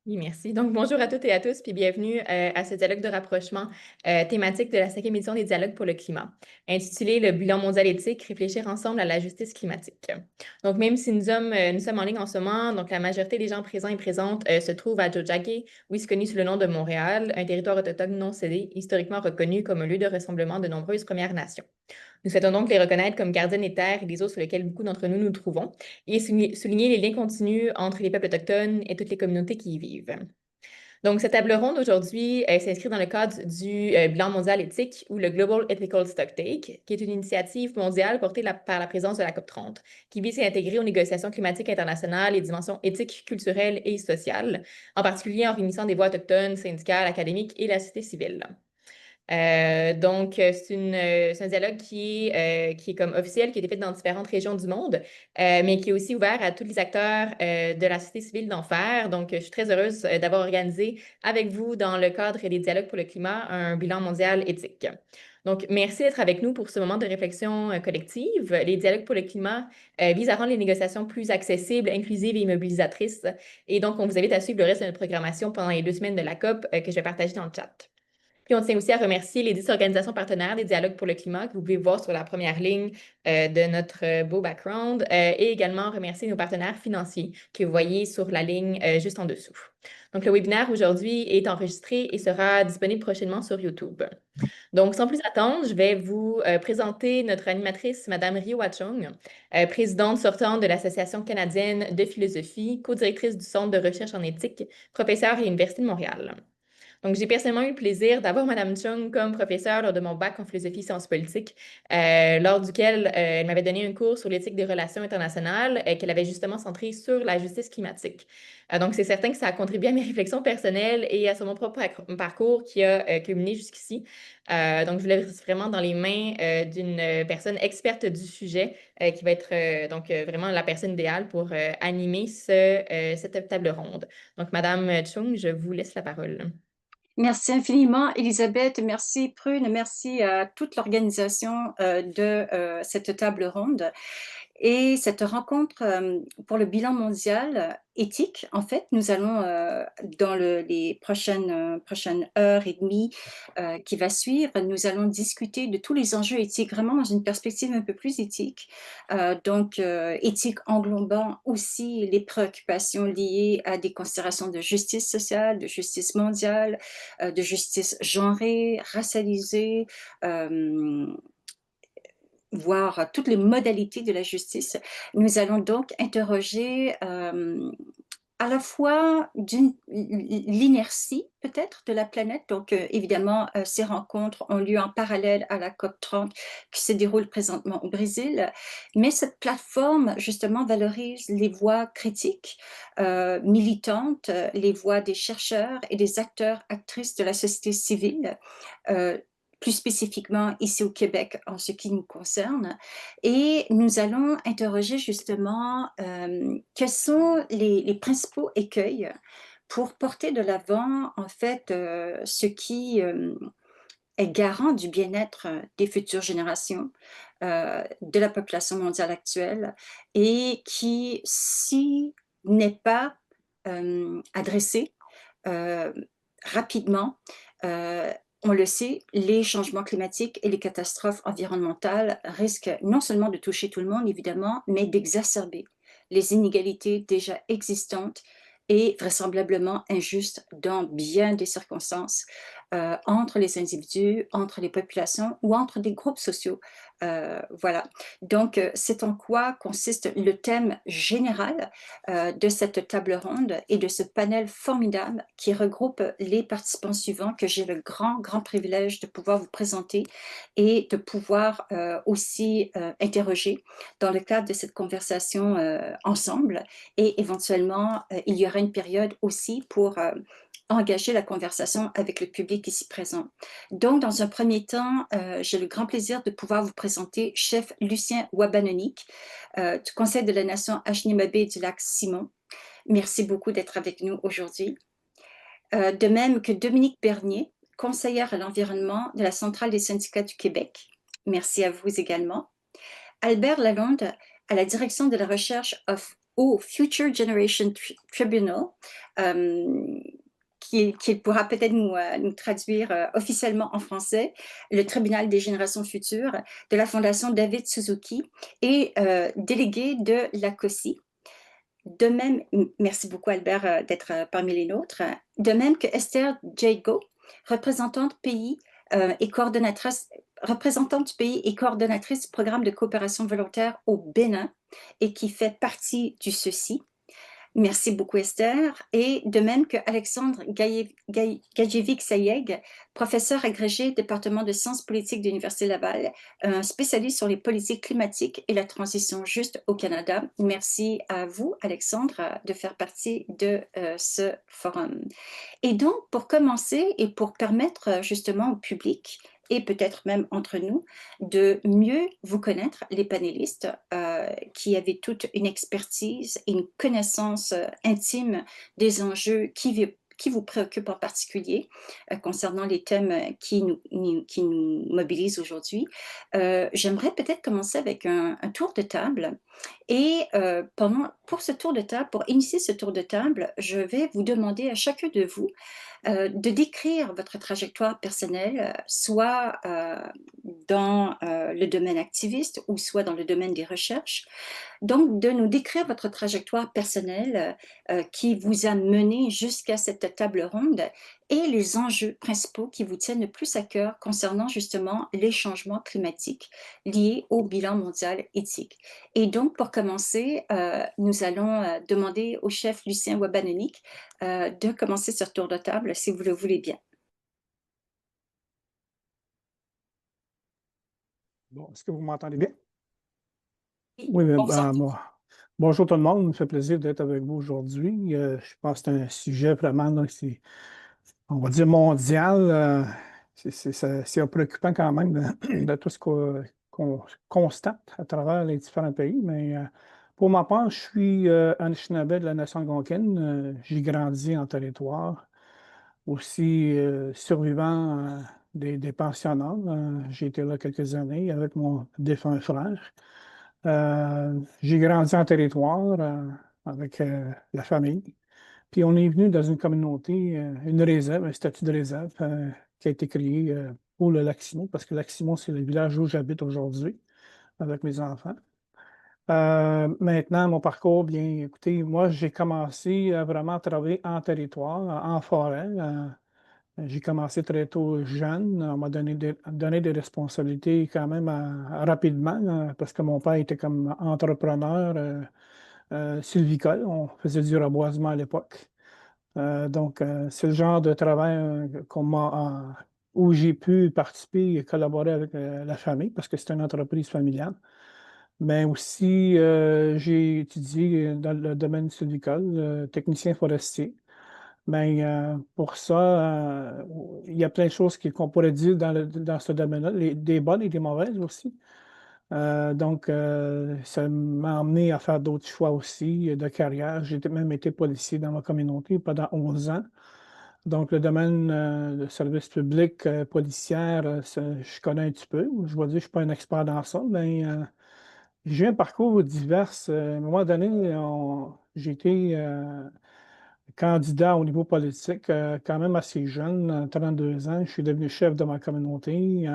Oui, merci. Donc, bonjour à toutes et à tous, puis bienvenue à ce dialogue de rapprochement thématique de la cinquième édition des dialogues pour le climat, intitulé Le bilan mondial éthique, réfléchir ensemble à la justice climatique. Donc, même si nous sommes en ligne en ce moment, donc la majorité des gens présents et présentes se trouvent à Tiohtià:ke, aussi connu sous le nom de Montréal, un territoire autochtone non cédé, historiquement reconnu comme un lieu de rassemblement de nombreuses Premières Nations. Nous souhaitons donc les reconnaître comme gardiennes des terres et des eaux sur lesquelles beaucoup d'entre nous nous trouvons et souligner les liens continus entre les peuples autochtones et toutes les communautés qui y vivent. Donc, cette table ronde aujourd'hui s'inscrit dans le cadre du bilan mondial éthique ou le Global Ethical Stocktake, qui est une initiative mondiale portée par la présence de la COP30, qui vise à intégrer aux négociations climatiques internationales les dimensions éthiques, culturelles et sociales, en particulier en réunissant des voix autochtones, syndicales, académiques et la société civile. C'est un dialogue qui est comme officiel, qui a été fait dans différentes régions du monde, mais qui est aussi ouvert à tous les acteurs de la société civile d'en faire. Donc, je suis très heureuse d'avoir organisé avec vous, dans le cadre des dialogues pour le climat, un bilan mondial éthique. Donc, merci d'être avec nous pour ce moment de réflexion collective. Les dialogues pour le climat visent à rendre les négociations plus accessibles, inclusives et mobilisatrices. Et donc, on vous invite à suivre le reste de notre programmation pendant les 2 semaines de la COP que je vais partager dans le chat. Puis on tient aussi à remercier les 10 organisations partenaires des dialogues pour le climat que vous pouvez voir sur la première ligne de notre beau background et également remercier nos partenaires financiers que vous voyez sur la ligne juste en dessous. Donc, le webinaire aujourd'hui est enregistré et sera disponible prochainement sur YouTube. Donc, sans plus attendre, je vais vous présenter notre animatrice, Madame Rio Wachung, présidente sortante de l'Association canadienne de philosophie, co-directrice du Centre de recherche en éthique, professeure à l'Université de Montréal. Donc, j'ai personnellement eu le plaisir d'avoir Mme Chung comme professeure lors de mon bac en philosophie et sciences politiques, lors duquel elle m'avait donné un cours sur l'éthique des relations internationales qu'elle avait justement centré sur la justice climatique. Donc, c'est certain que ça a contribué à mes réflexions personnelles et à mon propre parcours qui a culminé jusqu'ici. Donc, je voulais vraiment dans les mains d'une personne experte du sujet qui va être vraiment la personne idéale pour animer cette table ronde. Donc, Madame Chung, je vous laisse la parole. Merci infiniment, Elisabeth. Merci, Prune. Merci à toute l'organisation de cette table ronde. Et cette rencontre pour le bilan mondial éthique, en fait, nous allons, dans les prochaines heures et demie qui va suivre, nous allons discuter de tous les enjeux éthiques, vraiment dans une perspective un peu plus éthique. Éthique englobant aussi les préoccupations liées à des considérations de justice sociale, de justice mondiale, de justice genrée, racialisée, euh, voire toutes les modalités de la justice. Nous allons donc interroger à la fois l'inertie peut-être de la planète. Donc évidemment, ces rencontres ont lieu en parallèle à la COP30 qui se déroule présentement au Brésil. Mais cette plateforme, justement, valorise les voix critiques, militantes, les voix des chercheurs et des acteurs, actrices de la société civile, euh, plus spécifiquement ici au Québec en ce qui nous concerne. Et nous allons interroger justement quels sont les principaux écueils pour porter de l'avant en fait ce qui est garant du bien-être des futures générations, de la population mondiale actuelle et qui, si n'est pas adressé euh, rapidement, euh, on le sait, les changements climatiques et les catastrophes environnementales risquent non seulement de toucher tout le monde, évidemment, mais d'exacerber les inégalités déjà existantes et vraisemblablement injustes dans bien des circonstances entre les individus, entre les populations ou entre des groupes sociaux. Voilà. Donc, c'est en quoi consiste le thème général de cette table ronde et de ce panel formidable qui regroupe les participants suivants que j'ai le grand privilège de pouvoir vous présenter et de pouvoir aussi interroger dans le cadre de cette conversation ensemble. Et éventuellement, il y aura une période aussi pour engager la conversation avec le public ici présent. Donc, dans un premier temps, j'ai le grand plaisir de pouvoir vous présenter Chef Lucien Wabanonik du Conseil de la Nation Anishinaabe du lac Simon. Merci beaucoup d'être avec nous aujourd'hui. De même que Dominique Bernier, conseillère à l'environnement de la Centrale des syndicats du Québec. Merci à vous également. Albert Lalonde, à la direction de la recherche au Future Generation Tribunal, qui pourra peut-être nous traduire officiellement en français, le Tribunal des générations futures de la Fondation David Suzuki et délégué de la COSI. De même, merci beaucoup Albert d'être parmi les nôtres, de même que Esther Jago, représentante pays et représentante du pays et coordonnatrice du programme de coopération volontaire au Bénin et qui fait partie du CECI. Merci beaucoup Esther. Et de même que Alexandre Gadjevic-Sayeg, professeur agrégé département de sciences politiques de l'Université Laval, un spécialiste sur les politiques climatiques et la transition juste au Canada. Merci à vous Alexandre de faire partie de ce forum. Et donc pour commencer et pour permettre justement au public et peut-être même entre nous, de mieux vous connaître, les panélistes, qui avaient toute une expertise et une connaissance intime des enjeux qui vous préoccupent en particulier concernant les thèmes qui nous mobilisent aujourd'hui. J'aimerais peut-être commencer avec un tour de table. Et pour ce tour de table, pour initier ce tour de table, je vais vous demander à chacun de vous de décrire votre trajectoire personnelle, soit dans le domaine activiste ou soit dans le domaine des recherches. Donc, de nous décrire votre trajectoire personnelle qui vous a mené jusqu'à cette table ronde et les enjeux principaux qui vous tiennent le plus à cœur concernant justement les changements climatiques liés au bilan mondial éthique. Et donc, pour commencer, nous allons demander au chef Lucien Wabanonik de commencer ce tour de table, si vous le voulez bien. Bon, est-ce que vous m'entendez bien? Oui, bonjour tout le monde, il me fait plaisir d'être avec vous aujourd'hui. Je pense que c'est un sujet vraiment, là, on va dire, mondial. C'est préoccupant quand même de tout ce qu'on constate à travers les différents pays. Mais pour ma part, je suis Anishinaabe de la nation algonquine. J'ai grandi en territoire, aussi survivant des pensionnats. J'ai été là quelques années avec mon défunt frère. J'ai grandi en territoire avec la famille. Puis on est venu dans une communauté, une réserve, un statut de réserve qui a été créé pour le Lac-Simon, parce que Lac-Simon, c'est le village où j'habite aujourd'hui avec mes enfants. Maintenant, mon parcours, bien écoutez, moi, j'ai commencé à vraiment travailler en territoire, en forêt. J'ai commencé très tôt jeune. On m'a donné des responsabilités quand même rapidement parce que mon père était comme entrepreneur sylvicole. On faisait du reboisement à l'époque. Donc, c'est le genre de travail où j'ai pu participer et collaborer avec la famille parce que c'est une entreprise familiale. Mais aussi, j'ai étudié dans le domaine sylvicole, technicien forestier. Mais pour ça, il y a plein de choses qu'on pourrait dire dans ce domaine-là, des bonnes et des mauvaises aussi. Donc, ça m'a amené à faire d'autres choix aussi de carrière. J'ai même été policier dans ma communauté pendant 11 ans. Donc, le domaine de service public policière, je connais un petit peu. Je vais dire que je ne suis pas un expert dans ça, mais j'ai un parcours divers. À un moment donné, j'ai été candidat au niveau politique, quand même assez jeune, 32 ans. Je suis devenu chef de ma communauté.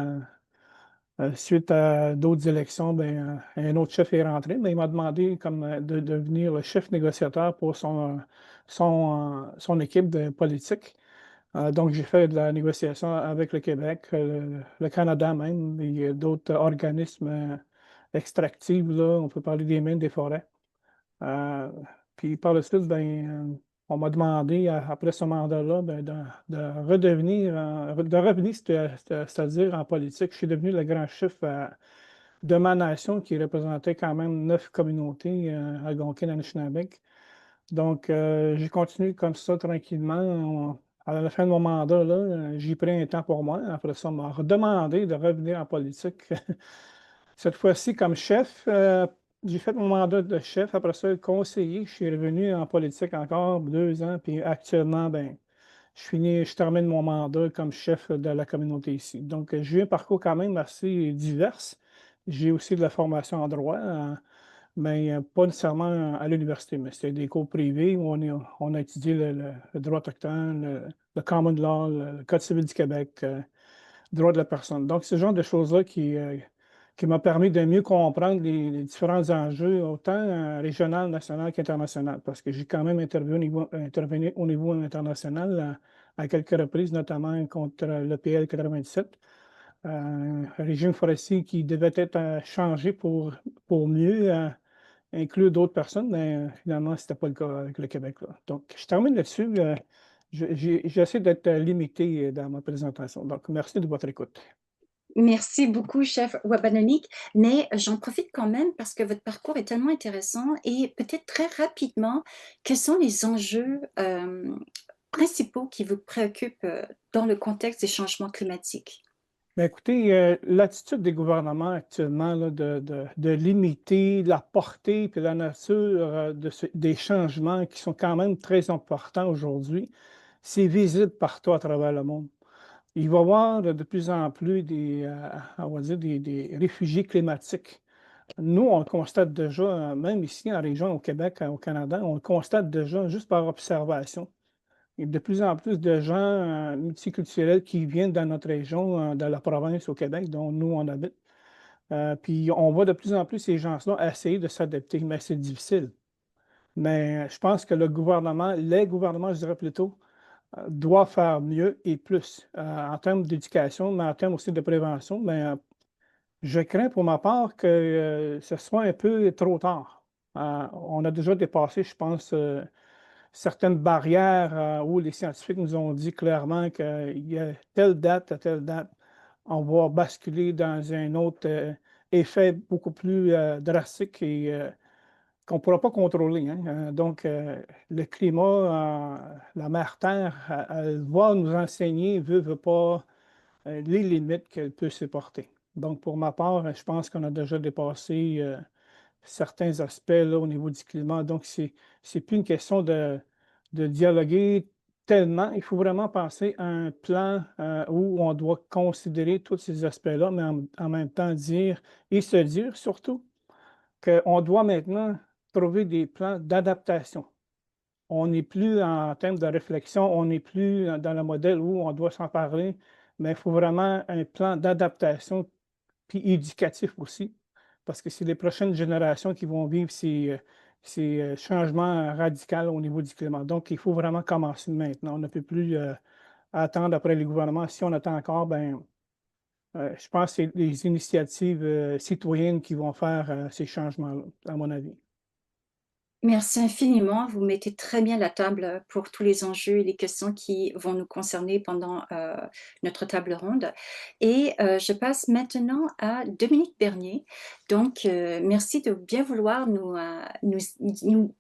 Suite à d'autres élections, ben, un autre chef est rentré, mais il m'a demandé comme, de devenir le chef négociateur pour son équipe de politique. Donc, j'ai fait de la négociation avec le Québec, le Canada même, et d'autres organismes extractifs, là, on peut parler des mines, des forêts. Euh, Puis par la suite, ben, on m'a demandé, après ce mandat-là, ben, de redevenir, de revenir, c'est-à-dire en politique. Je suis devenu le grand chef de ma nation qui représentait quand même 9 communautés algonquines Anishinaabe. Donc, j'ai continué comme ça tranquillement. À la fin de mon mandat, là, j'ai pris un temps pour moi. Après ça, on m'a redemandé de revenir en politique. Cette fois-ci, comme chef, j'ai fait mon mandat de chef. Après ça, conseiller. Je suis revenu en politique encore 2 ans. Puis actuellement, ben, je termine mon mandat comme chef de la communauté ici. Donc, j'ai eu un parcours quand même assez divers. J'ai aussi de la formation en droit. mais pas nécessairement à l'université, mais c'était des cours privés où on a étudié le droit autochtone, le common law, le Code civil du Québec, droit de la personne. Donc, ce genre de choses-là qui m'a permis de mieux comprendre les différents enjeux, autant régional, national qu'international, parce que j'ai quand même intervenu au niveau international à quelques reprises, notamment contre l'EPL 97, un régime forestier qui devait être changé pour mieux inclure d'autres personnes, mais finalement, ce n'était pas le cas avec le Québec, là. Donc, je termine là-dessus. J'essaie d'être limité dans ma présentation. Donc, merci de votre écoute. Merci beaucoup, chef Wabanonik, mais j'en profite quand même parce que votre parcours est tellement intéressant et peut-être très rapidement, quels sont les enjeux principaux qui vous préoccupent dans le contexte des changements climatiques? Bien, écoutez, l'attitude des gouvernements actuellement là, de limiter la portée et la nature des changements qui sont quand même très importants aujourd'hui, c'est visible partout à travers le monde. Il va y avoir de plus en plus on va dire des réfugiés climatiques. Nous, on le constate déjà, même ici en région, au Québec, au Canada, on le constate déjà juste par observation. Il y a de plus en plus de gens multiculturels qui viennent dans notre région, dans la province au Québec, dont nous, on habite. Puis on voit de plus en plus ces gens-là essayer de s'adapter, mais c'est difficile. Mais je pense que les gouvernements, je dirais plutôt, doivent faire mieux et plus en termes d'éducation, mais en termes aussi de prévention. Mais je crains pour ma part que ce soit un peu trop tard. On a déjà dépassé, je pense, certaines barrières où les scientifiques nous ont dit clairement qu'il y a telle date à telle date, on va basculer dans un autre effet beaucoup plus drastique et qu'on ne pourra pas contrôler, hein. Donc, le climat, la mer Terre, elle va nous enseigner, veut pas, les limites qu'elle peut supporter. Donc, pour ma part, je pense qu'on a déjà dépassé certains aspects là, au niveau du climat. Donc, c'est plus une question de dialoguer tellement. Il faut vraiment penser à un plan où on doit considérer tous ces aspects-là, mais en même temps dire et se dire surtout qu'on doit maintenant trouver des plans d'adaptation. On n'est plus en termes de réflexion, on n'est plus dans le modèle où on doit s'en parler, mais il faut vraiment un plan d'adaptation, puis éducatif aussi, parce que c'est les prochaines générations qui vont vivre ces changements radicaux au niveau du climat. Donc, il faut vraiment commencer maintenant. On ne peut plus attendre après les gouvernements. Si on attend encore, ben, je pense que c'est les initiatives citoyennes qui vont faire ces changements-là, à mon avis. Merci infiniment. Vous mettez très bien la table pour tous les enjeux et les questions qui vont nous concerner pendant notre table ronde. Et je passe maintenant à Dominique Bernier. Donc, merci de bien vouloir nous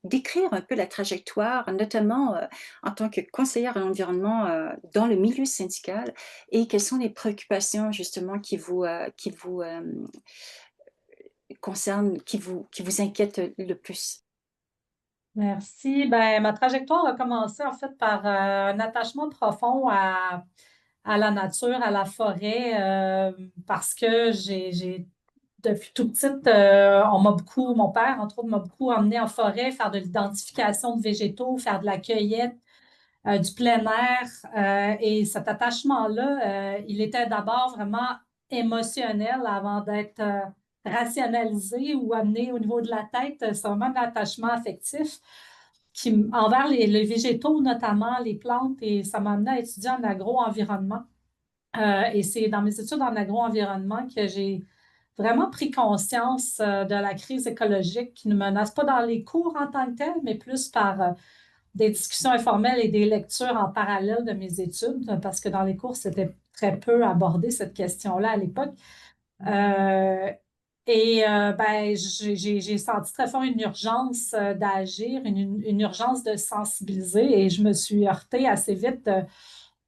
décrire un peu la trajectoire, notamment en tant que conseillère à l'environnement dans le milieu syndical, et quelles sont les préoccupations justement qui vous concernent, qui vous inquiètent le plus. Merci. Ben, ma trajectoire a commencé en fait par un attachement profond à la nature, à la forêt, parce que depuis toute petite, mon père, entre autres, m'a beaucoup emmené en forêt, faire de l'identification de végétaux, faire de la cueillette, du plein air. Et cet attachement-là, il était d'abord vraiment émotionnel avant d'être rationalisé ou amené au niveau de la tête. C'est vraiment un attachement affectif envers les végétaux, notamment les plantes, et ça m'a amené à étudier en agro-environnement. Et c'est dans mes études en agro-environnement que j'ai vraiment pris conscience de la crise écologique qui ne menace pas dans les cours en tant que tel, mais plus par des discussions informelles et des lectures en parallèle de mes études, parce que dans les cours, c'était très peu abordé cette question-là à l'époque. Ben, j'ai senti très fort une urgence d'agir, une urgence de sensibiliser, et je me suis heurtée assez vite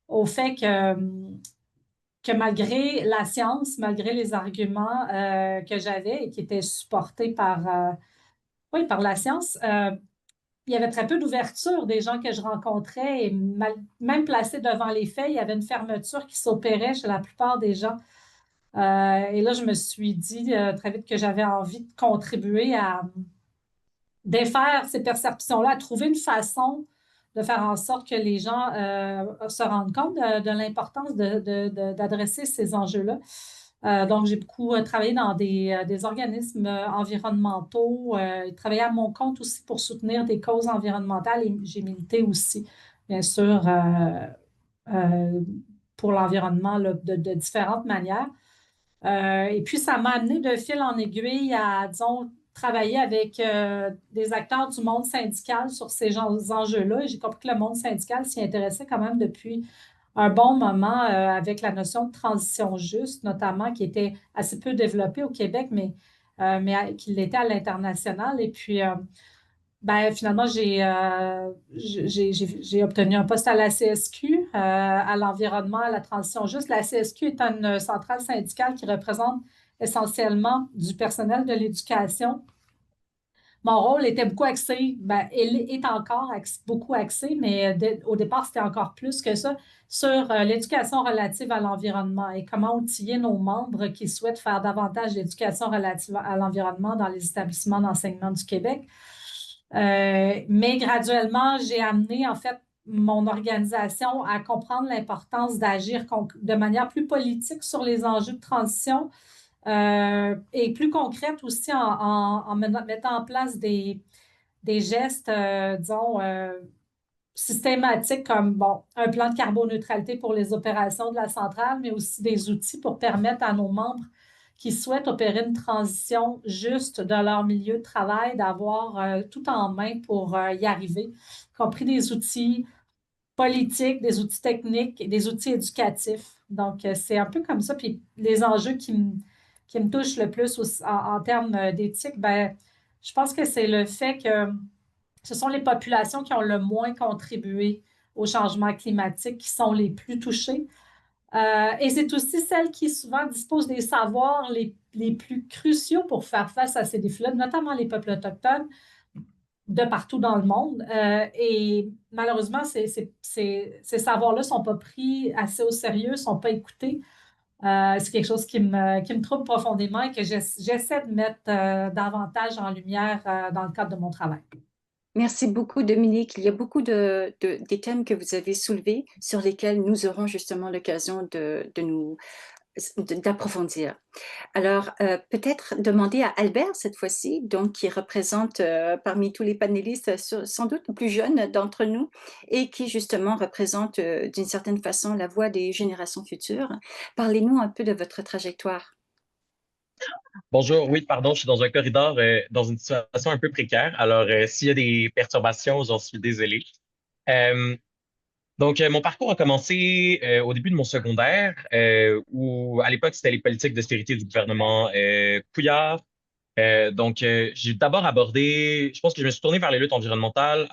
au fait que malgré la science, malgré les arguments que j'avais et qui étaient supportés oui, par la science, il y avait très peu d'ouverture des gens que je rencontrais, et même placés devant les faits, il y avait une fermeture qui s'opérait chez la plupart des gens. Et là, je me suis dit très vite que j'avais envie de contribuer défaire ces perceptions-là, à trouver une façon de faire en sorte que les gens se rendent compte de l'importance d'adresser ces enjeux-là. Donc, j'ai beaucoup travaillé dans des organismes environnementaux, travaillé à mon compte aussi pour soutenir des causes environnementales et j'ai milité aussi, bien sûr, euh, pour l'environnement là, de différentes manières. Et puis, ça m'a amené de fil en aiguille à, disons, travailler avec des acteurs du monde syndical sur ces enjeux-là. Et j'ai compris que le monde syndical s'y intéressait quand même depuis un bon moment avec la notion de transition juste, notamment, qui était assez peu développée au Québec, mais qui l'était à l'international. Et puis, ben, finalement, j'ai obtenu un poste à la CSQ, à l'environnement, à la transition juste. La CSQ est une centrale syndicale qui représente essentiellement du personnel de l'éducation. Mon rôle était beaucoup axé, ben, il est encore beaucoup axé, mais au départ, c'était encore plus que ça, sur l'éducation relative à l'environnement et comment outiller nos membres qui souhaitent faire davantage d'éducation relative à l'environnement dans les établissements d'enseignement du Québec. Mais graduellement, j'ai amené en fait mon organisation à comprendre l'importance d'agir de manière plus politique sur les enjeux de transition et plus concrète aussi en mettant en place des gestes, disons, systématiques comme bon, un plan de carboneutralité pour les opérations de la centrale, mais aussi des outils pour permettre à nos membres qui souhaitent opérer une transition juste de leur milieu de travail, d'avoir tout en main pour y arriver, y compris des outils politiques, des outils techniques et des outils éducatifs. Donc, c'est un peu comme ça. Puis les enjeux qui me touchent le plus en termes d'éthique, ben, je pense que c'est le fait que ce sont les populations qui ont le moins contribué au changement climatique qui sont les plus touchées. Et c'est aussi celles qui souvent disposent des savoirs les plus cruciaux pour faire face à ces défis-là, notamment les peuples autochtones de partout dans le monde. Et malheureusement, ces savoirs-là ne sont pas pris assez au sérieux, ne sont pas écoutés. C'est quelque chose qui me trouble profondément et que j'essaie de mettre davantage en lumière dans le cadre de mon travail. Merci beaucoup, Dominique. Il y a beaucoup des thèmes que vous avez soulevés sur lesquels nous aurons justement l'occasion d'approfondir. Alors, peut-être demander à Albert cette fois-ci, donc qui représente parmi tous les panélistes sans doute le plus jeune d'entre nous et qui justement représente d'une certaine façon la voix des générations futures. Parlez-nous un peu de votre trajectoire. Bonjour, oui, pardon, je suis dans un corridor, dans une situation un peu précaire. Alors, s'il y a des perturbations, j'en suis désolé. Euh, mon parcours a commencé au début de mon secondaire, où à l'époque, c'était les politiques d'austérité du gouvernement Couillard. J'ai d'abord abordé, je pense que je me suis tourné vers les luttes environnementales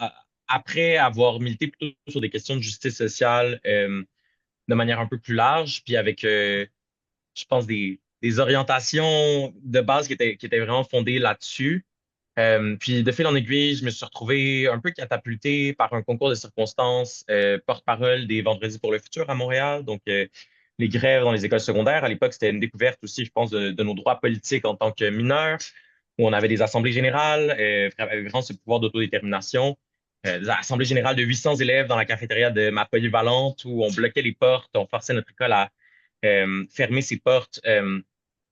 après avoir milité plutôt sur des questions de justice sociale de manière un peu plus large, puis avec je pense, des orientations de base qui étaient vraiment fondées là-dessus. Puis de fil en aiguille, je me suis retrouvé un peu catapulté par un concours de circonstances, porte-parole des Vendredis pour le futur à Montréal. Les grèves dans les écoles secondaires, à l'époque, c'était une découverte aussi, je pense, de nos droits politiques en tant que mineurs, où on avait des assemblées générales, avec vraiment ce pouvoir d'autodétermination. Des assemblées générales de 800 élèves dans la cafétéria de ma polyvalente, où on bloquait les portes, on forçait notre école à fermer ses portes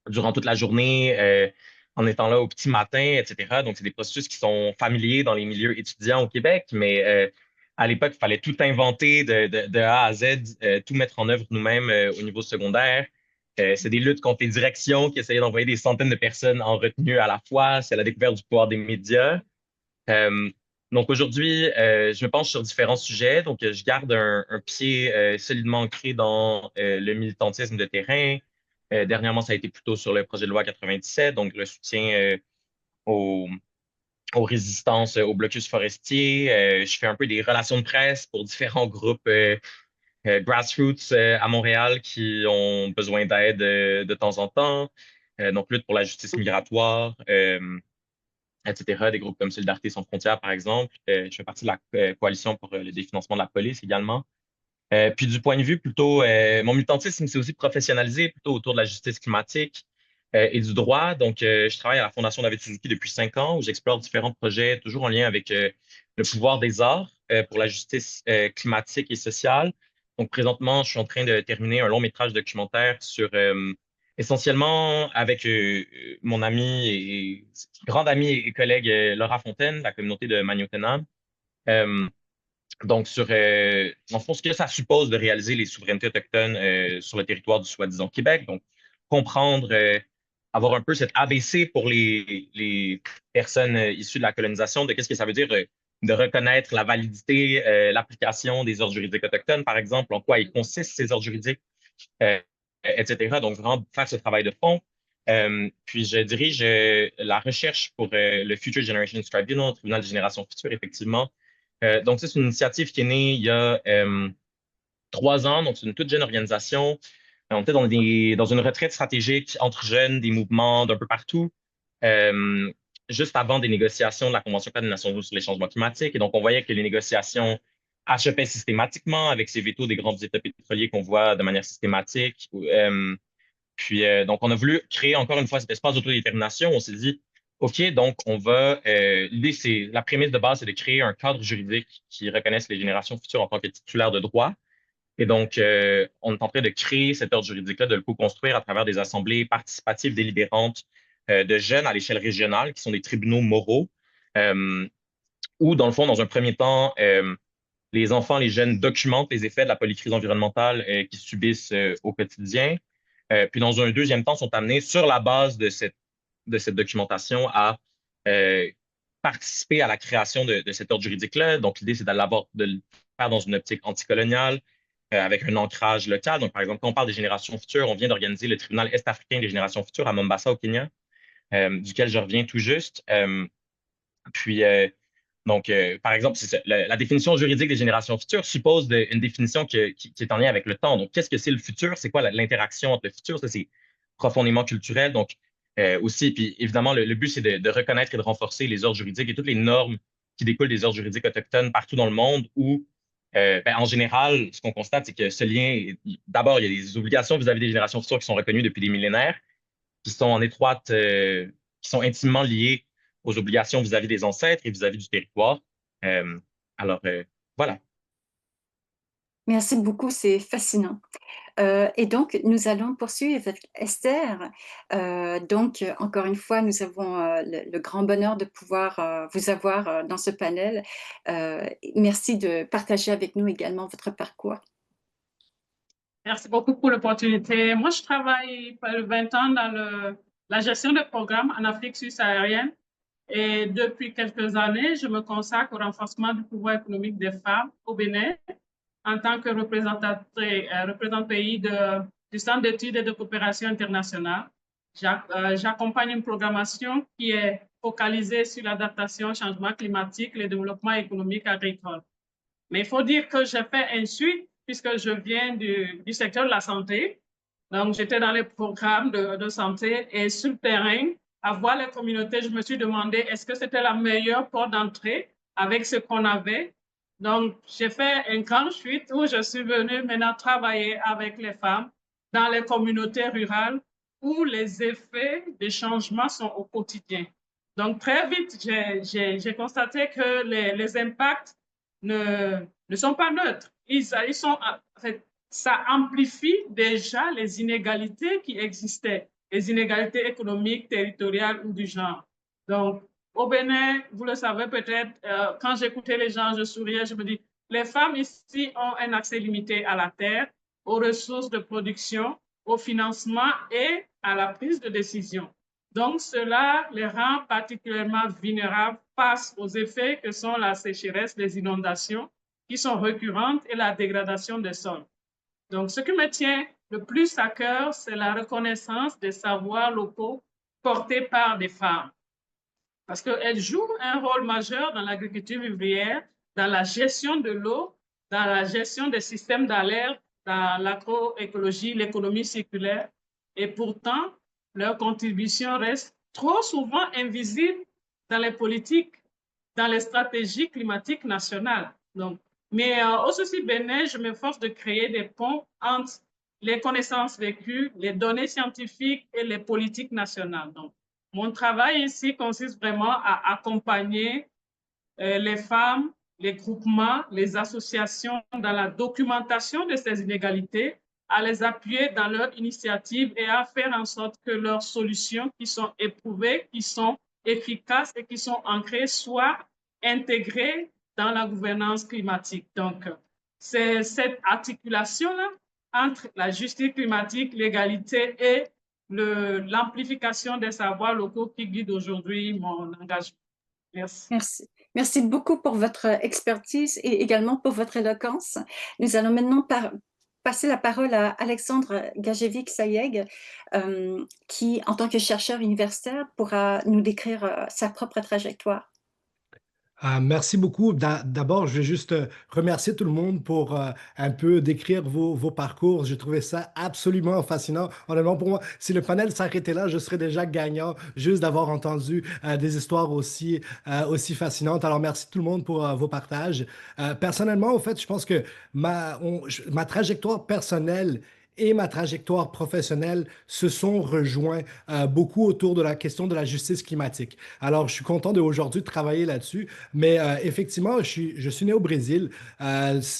durant toute la journée, en étant là au petit matin, etc. Donc, c'est des processus qui sont familiers dans les milieux étudiants au Québec, mais à l'époque, il fallait tout inventer de A à Z, tout mettre en œuvre nous-mêmes au niveau secondaire. C'est des luttes contre les directions qui essayaient d'envoyer des centaines de personnes en retenue à la fois. C'est la découverte du pouvoir des médias. Euh, Aujourd'hui, je me penche sur différents sujets. Je garde un pied solidement ancré dans le militantisme de terrain. Dernièrement, ça a été plutôt sur le projet de loi 97, donc le soutien aux, aux résistances au blocus forestier. Je fais un peu des relations de presse pour différents groupes grassroots à Montréal qui ont besoin d'aide de temps en temps. Lutte pour la justice migratoire. Etc., des groupes comme Solidarité sans frontières, par exemple. Je fais partie de la coalition pour le définancement de la police également. Puis du point de vue plutôt, mon militantisme s'est aussi professionnalisé plutôt autour de la justice climatique. et du droit. Donc, je travaille à la Fondation David Suzuki depuis 5 ans, où j'explore différents projets, toujours en lien avec le pouvoir des arts pour la justice climatique et sociale. Donc, présentement, je suis en train de terminer un long métrage documentaire sur, essentiellement avec mon ami et grande amie et collègue Laura Fontaine, la communauté de Magnotenam. Euh, donc, dans le fond, ce que ça suppose de réaliser les souverainetés autochtones sur le territoire du soi-disant Québec. Donc, comprendre, avoir un peu cet ABC pour les personnes issues de la colonisation, de qu'est-ce que ça veut dire de reconnaître la validité, l'application des ordres juridiques autochtones, par exemple, en quoi ils consistent ces ordres juridiques, euh, etc. Donc, vraiment faire ce travail de fond. Puis, je dirige la recherche pour le Future Generations Tribunal, Tribunal des générations futures, effectivement. Donc, ça, c'est une initiative qui est née il y a 3 ans. Donc, c'est une toute jeune organisation. On était dans une retraite stratégique entre jeunes, des mouvements d'un peu partout, euh, juste avant des négociations de la Convention cadre des Nations Unies sur les changements climatiques. Et donc, on voyait que les négociations achopaient systématiquement avec ces vétos des grands États pétroliers qu'on voit de manière systématique. Donc, on a voulu créer encore une fois cet espace d'autodétermination. On s'est dit, OK, donc l'idée, la prémisse de base, c'est de créer un cadre juridique qui reconnaisse les générations futures en tant que titulaires de droits. Et donc, on est en train de créer cet ordre juridique-là, de le co-construire à travers des assemblées participatives délibérantes de jeunes à l'échelle régionale, qui sont des tribunaux moraux, euh, où, dans le fond, dans un premier temps, les enfants, les jeunes documentent les effets de la polycrise environnementale qu'ils subissent au quotidien. Puis, dans un deuxième temps, sont amenés sur la base de cette documentation à euh, participer à la création de cet ordre juridique-là. Donc, l'idée, c'est de le faire dans une optique anticoloniale, avec un ancrage local. Donc, par exemple, quand on parle des générations futures, on vient d'organiser le tribunal est-africain des générations futures à Mombasa, au Kenya, duquel je reviens tout juste. Puis, par exemple, la définition juridique des générations futures suppose une définition qui est en lien avec le temps. Donc, qu'est-ce que c'est le futur? C'est quoi l'interaction entre le futur? Ça, c'est profondément culturel. Donc, aussi, puis évidemment, le but, c'est de reconnaître et de renforcer les ordres juridiques et toutes les normes qui découlent des ordres juridiques autochtones partout dans le monde où, en général, ce qu'on constate, c'est que ce lien, d'abord, il y a des obligations vis-à-vis des générations futures qui sont reconnues depuis des millénaires, qui sont qui sont intimement liées aux obligations vis-à-vis des ancêtres et vis-à-vis du territoire. Euh, alors, voilà. Merci beaucoup, c'est fascinant. Et donc, nous allons poursuivre avec Esther. Donc, encore une fois, nous avons le grand bonheur de pouvoir vous avoir dans ce panel. Merci de partager avec nous également votre parcours. Merci beaucoup pour l'opportunité. Moi, je travaille depuis 20 ans dans la gestion de programmes en Afrique subsaharienne. Et depuis quelques années, je me consacre au renforcement du pouvoir économique des femmes au Bénin en tant que représentante pays du Centre d'études et de coopération internationale. J'accompagne une programmation qui est focalisée sur l'adaptation au changement climatique et le développement économique agricole. Mais il faut dire que j'ai fait un suite puisque je viens du secteur de la santé. Donc, j'étais dans les programmes de santé et sur le terrain, à voir les communautés, je me suis demandé est-ce que c'était la meilleure porte d'entrée avec ce qu'on avait. Donc, j'ai fait un grand suite où je suis venue maintenant travailler avec les femmes dans les communautés rurales où les effets des changements sont au quotidien. Donc, très vite, j'ai constaté que les impacts ne sont pas neutres. Ça amplifie déjà les inégalités qui existaient, les inégalités économiques, territoriales ou du genre. Donc, au Bénin, vous le savez peut-être, quand j'écoutais les gens, je souriais, je me dis, les femmes ici ont un accès limité à la terre, aux ressources de production, au financement et à la prise de décision. Donc, cela les rend particulièrement vulnérables face aux effets que sont la sécheresse, les inondations, qui sont récurrentes, et la dégradation des sols. Donc, ce qui me tient le plus à cœur, c'est la reconnaissance des savoirs locaux portés par des femmes. Parce qu'elles jouent un rôle majeur dans l'agriculture vivrière, dans la gestion de l'eau, dans la gestion des systèmes d'alerte, dans l'agroécologie, l'économie circulaire. Et pourtant, leur contribution reste trop souvent invisible dans les politiques, dans les stratégies climatiques nationales. Donc, mais au souci Bénin, je m'efforce de créer des ponts entre les connaissances vécues, les données scientifiques et les politiques nationales. Donc, mon travail ici consiste vraiment à accompagner les femmes, les groupements, les associations dans la documentation de ces inégalités, à les appuyer dans leurs initiatives et à faire en sorte que leurs solutions qui sont éprouvées, qui sont efficaces et qui sont ancrées soient intégrées dans la gouvernance climatique. Donc, c'est cette articulation-là entre la justice climatique, l'égalité et l'amplification des savoirs locaux qui guide aujourd'hui mon engagement. Merci. Merci. Merci beaucoup pour votre expertise et également pour votre éloquence. Nous allons maintenant passer la parole à Alexandre Gajevic-Sayeg, qui, en tant que chercheur universitaire, pourra nous décrire sa propre trajectoire. Merci beaucoup. D'abord, je vais juste remercier tout le monde pour un peu décrire vos parcours. J'ai trouvé ça absolument fascinant. Honnêtement, pour moi, si le panel s'arrêtait là, je serais déjà gagnant juste d'avoir entendu des histoires aussi fascinantes. Alors, merci tout le monde pour vos partages. Personnellement, en fait, je pense que ma trajectoire personnelle et ma trajectoire professionnelle se sont rejoints beaucoup autour de la question de la justice climatique. Alors, je suis content d'aujourd'hui travailler là-dessus, mais effectivement, je suis né au Brésil,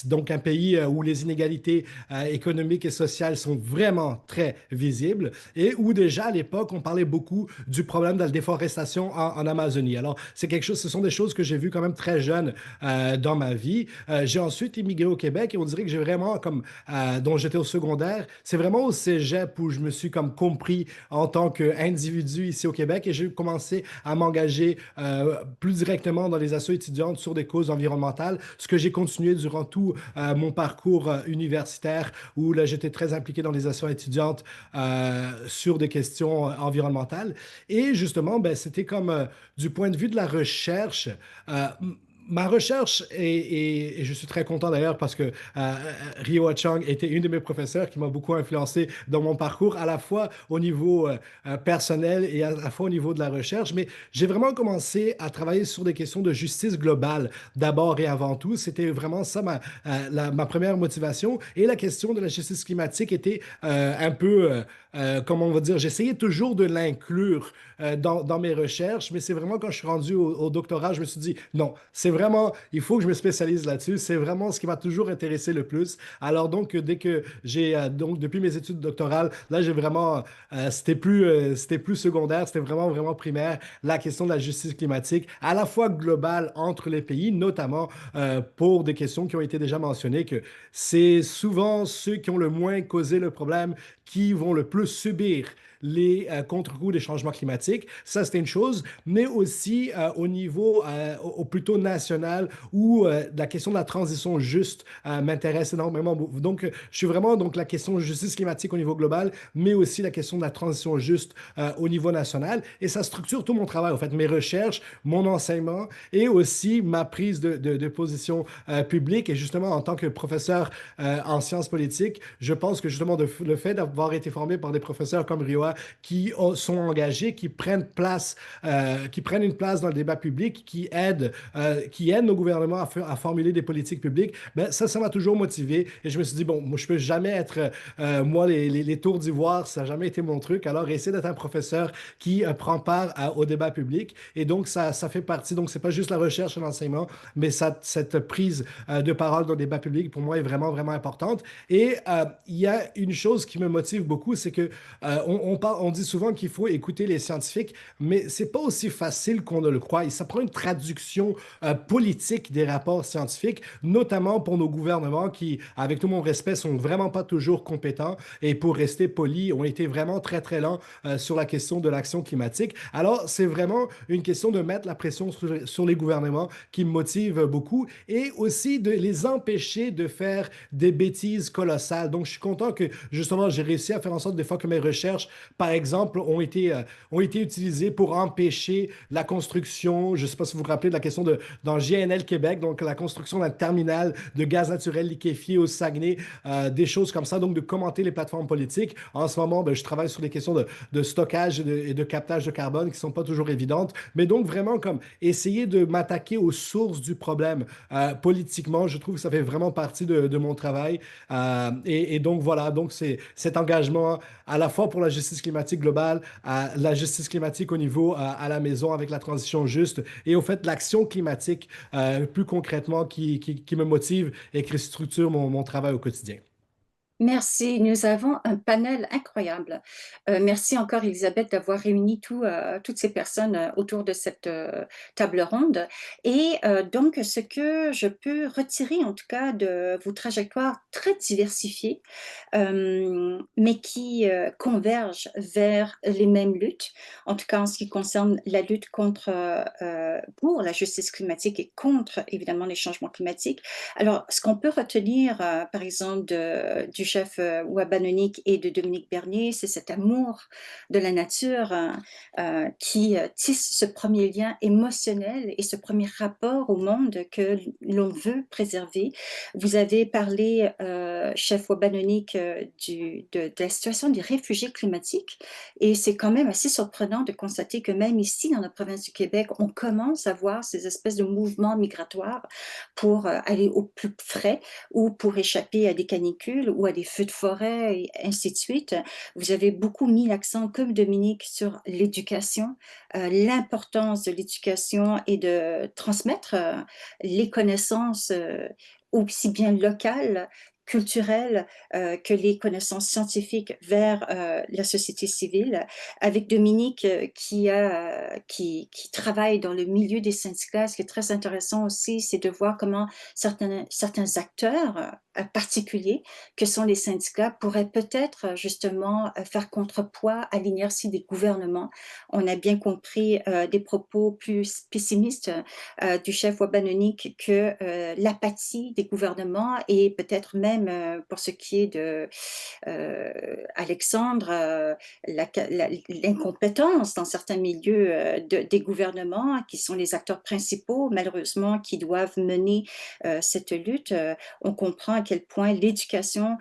donc un pays où les inégalités économiques et sociales sont vraiment très visibles et où déjà à l'époque, on parlait beaucoup du problème de la déforestation en Amazonie. Alors, ce sont des choses que j'ai vues quand même très jeune dans ma vie. J'ai ensuite immigré au Québec et on dirait que j'ai vraiment, dont j'étais au secondaire, c'est vraiment au cégep où je me suis comme compris en tant qu'individu ici au Québec et j'ai commencé à m'engager plus directement dans les assos étudiantes sur des causes environnementales, ce que j'ai continué durant tout mon parcours universitaire où là j'étais très impliqué dans les assos étudiantes sur des questions environnementales. Et justement, ben, c'était comme du point de vue de la recherche, ma recherche, et je suis très content d'ailleurs parce que Ryo Chang était une de mes professeurs qui m'a beaucoup influencé dans mon parcours, à la fois au niveau personnel et à la fois au niveau de la recherche. Mais j'ai vraiment commencé à travailler sur des questions de justice globale, d'abord et avant tout. C'était vraiment ça ma première motivation. Et la question de la justice climatique était un peu, comment on va dire, j'essayais toujours de l'inclure dans mes recherches, mais c'est vraiment quand je suis rendu au doctorat, je me suis dit, non, c'est vraiment, il faut que je me spécialise là-dessus. C'est vraiment ce qui m'a toujours intéressé le plus. Alors donc, dès que donc depuis mes études doctorales, là, j'ai vraiment, c'était plus secondaire, c'était vraiment, vraiment primaire, la question de la justice climatique, à la fois globale entre les pays, notamment pour des questions qui ont été déjà mentionnées, que c'est souvent ceux qui ont le moins causé le problème qui vont le plus subir les contre-coups des changements climatiques. Ça, c'était une chose, mais aussi au niveau plutôt national où la question de la transition juste m'intéresse énormément. Donc, je suis vraiment donc la question de justice climatique au niveau global, mais aussi la question de la transition juste au niveau national. Et ça structure tout mon travail, en fait, mes recherches, mon enseignement et aussi ma prise de position publique. Et justement, en tant que professeur en sciences politiques, je pense que justement le fait d'avoir été formé par des professeurs comme Ryo qui sont engagés, qui prennent une place dans le débat public, qui aident nos gouvernements à formuler des politiques publiques, ben ça m'a toujours motivé. Et je me suis dit, bon, moi, je peux jamais être, moi, les tours d'ivoire, ça n'a jamais été mon truc. Alors, essayer d'être un professeur qui prend part au débat public. Et donc, ça fait partie, donc, c'est pas juste la recherche et l'enseignement, mais cette prise de parole dans le débat public, pour moi, est vraiment, vraiment importante. Et il y a une chose qui me motive beaucoup, c'est que on dit souvent qu'il faut écouter les scientifiques, mais c'est pas aussi facile qu'on ne le croit. Et ça prend une traduction politique des rapports scientifiques, notamment pour nos gouvernements qui, avec tout mon respect, sont vraiment pas toujours compétents et pour rester polis, ont été vraiment très, très lents sur la question de l'action climatique. Alors, c'est vraiment une question de mettre la pression sur les gouvernements qui me motive beaucoup et aussi de les empêcher de faire des bêtises colossales. Donc, je suis content que, justement, j'ai réussi à faire en sorte des fois que mes recherches par exemple, ont été utilisés pour empêcher la construction, je ne sais pas si vous vous rappelez de la question dans GNL Québec, donc la construction d'un terminal de gaz naturel liquéfié au Saguenay, des choses comme ça, donc de commenter les plateformes politiques. En ce moment, ben, je travaille sur les questions de stockage et de captage de carbone qui ne sont pas toujours évidentes, mais donc vraiment comme essayer de m'attaquer aux sources du problème. Politiquement, je trouve que ça fait vraiment partie de mon travail. Et donc voilà, donc c'est cet engagement à la fois pour la justice climatique globale, la justice climatique au niveau à la maison avec la transition juste et au fait l'action climatique plus concrètement qui me motive et qui structure mon travail au quotidien. Merci, nous avons un panel incroyable. Merci encore Elisabeth d'avoir réuni toutes ces personnes autour de cette table ronde. Et donc, ce que je peux retirer en tout cas de vos trajectoires très diversifiées, mais qui convergent vers les mêmes luttes, en tout cas en ce qui concerne la lutte pour la justice climatique et contre évidemment les changements climatiques. Alors, ce qu'on peut retenir, par exemple, du chef Wabanonik et de Dominique Bernier, c'est cet amour de la nature qui tisse ce premier lien émotionnel et ce premier rapport au monde que l'on veut préserver. Vous avez parlé, chef Wabanonik, de la situation des réfugiés climatiques et c'est quand même assez surprenant de constater que même ici, dans la province du Québec, on commence à voir ces espèces de mouvements migratoires pour aller au plus frais ou pour échapper à des canicules ou à des feux de forêt et ainsi de suite. Vous avez beaucoup mis l'accent, comme Dominique, sur l'éducation, l'importance de l'éducation et de transmettre les connaissances aussi bien locales, culturelles que les connaissances scientifiques vers la société civile. Avec Dominique qui travaille dans le milieu des syndicats, ce qui est très intéressant aussi, c'est de voir comment certains acteurs particuliers que sont les syndicats pourraient peut-être justement faire contrepoids à l'inertie des gouvernements. On a bien compris des propos plus pessimistes du chef Wabanonik que l'apathie des gouvernements et peut-être même pour ce qui est de Alexandre, l'incompétence dans certains milieux des gouvernements qui sont les acteurs principaux, malheureusement, qui doivent mener cette lutte. On comprend à quel point l'éducation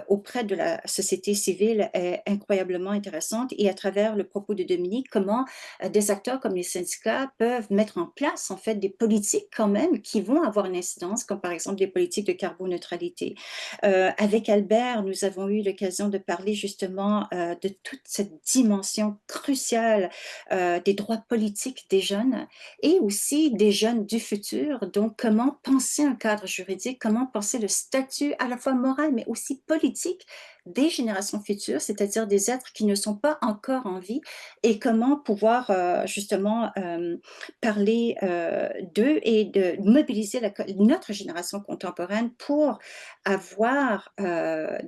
auprès de la société civile est incroyablement intéressante et à travers le propos de Dominique, comment des acteurs comme les syndicats peuvent mettre en place en fait des politiques quand même qui vont avoir une incidence, comme par exemple des politiques de carboneutralité. Avec Albert, nous avons eu l'occasion de parler justement de toute cette dimension cruciale des droits politiques des jeunes et aussi des jeunes du futur. Donc, comment penser un cadre juridique, comment penser le statut à la fois moral mais aussi politique des générations futures, c'est-à-dire des êtres qui ne sont pas encore en vie, et comment pouvoir justement parler d'eux et de mobiliser notre génération contemporaine pour avoir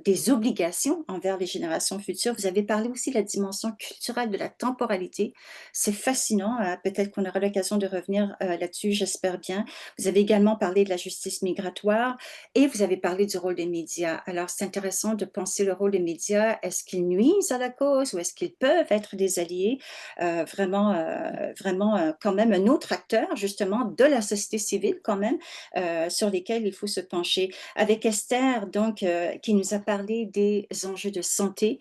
des obligations envers les générations futures. Vous avez parlé aussi de la dimension culturelle de la temporalité. C'est fascinant. Peut-être qu'on aura l'occasion de revenir là-dessus, j'espère bien. Vous avez également parlé de la justice migratoire et vous avez parlé du rôle des médias. Alors, c'est intéressant de penser le rôle des médias. Est-ce qu'ils nuisent à la cause ou est-ce qu'ils peuvent être des alliés? Vraiment quand même un autre acteur, justement, de la société civile, quand même, sur lesquels il faut se pencher. Avec Esther, donc, qui nous a parlé des enjeux de santé,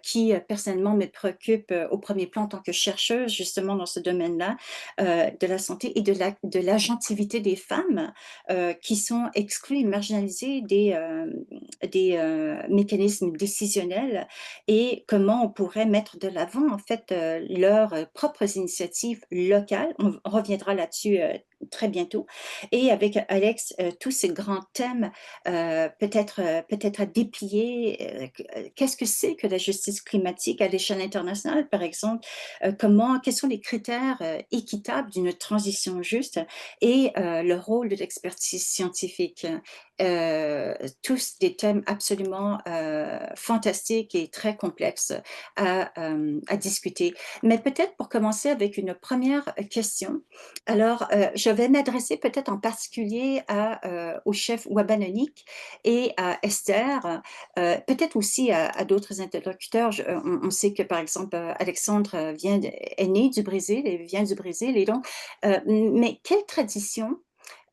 qui personnellement me préoccupe au premier plan en tant que chercheuse, justement, dans ce domaine-là, de la santé et de l'agentivité des femmes qui sont exclues et marginalisées des mécanismes décisionnels et comment on pourrait mettre de l'avant, en fait, leurs propres initiatives locales. On reviendra là-dessus très bientôt. Et avec Alex, tous ces grands thèmes, peut-être à déplier. Qu'est-ce que c'est que la justice climatique à l'échelle internationale, par exemple? Quels sont les critères équitables d'une transition juste et le rôle de l'expertise scientifique? Tous des thèmes absolument fantastiques et très complexes à discuter. Mais peut-être pour commencer avec une première question. Alors, je vais m'adresser peut-être en particulier au chef Wabanonique et à Esther, peut-être aussi à d'autres interlocuteurs. On sait que, par exemple, Alexandre est né du Brésil et vient du Brésil. Et donc, mais quelle tradition,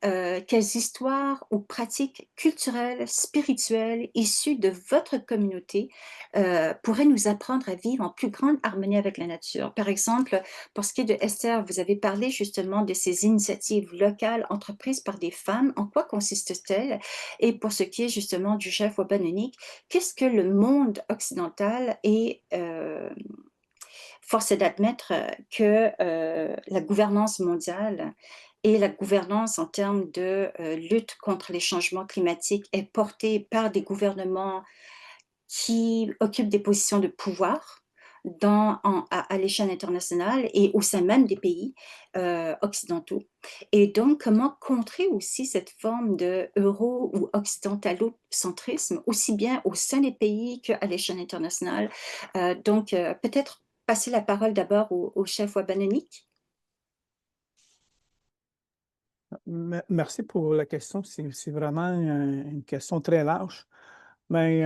quelles histoires ou pratiques culturelles, spirituelles issues de votre communauté pourraient nous apprendre à vivre en plus grande harmonie avec la nature? Par exemple, pour ce qui est de Esther, vous avez parlé justement de ces initiatives locales entreprises par des femmes. En quoi consistent-elles? Et pour ce qui est justement du chef Wabanonique, qu'est-ce que le monde occidental est force est d'admettre que la gouvernance mondiale et la gouvernance en termes de lutte contre les changements climatiques est portée par des gouvernements qui occupent des positions de pouvoir à l'échelle internationale et au sein même des pays occidentaux. Et donc, comment contrer aussi cette forme de ou occidentalocentrisme, aussi bien au sein des pays qu'à l'échelle internationale. Donc, peut-être passer la parole d'abord au chef Wabanonique. Merci pour la question. C'est vraiment une question très large. Mais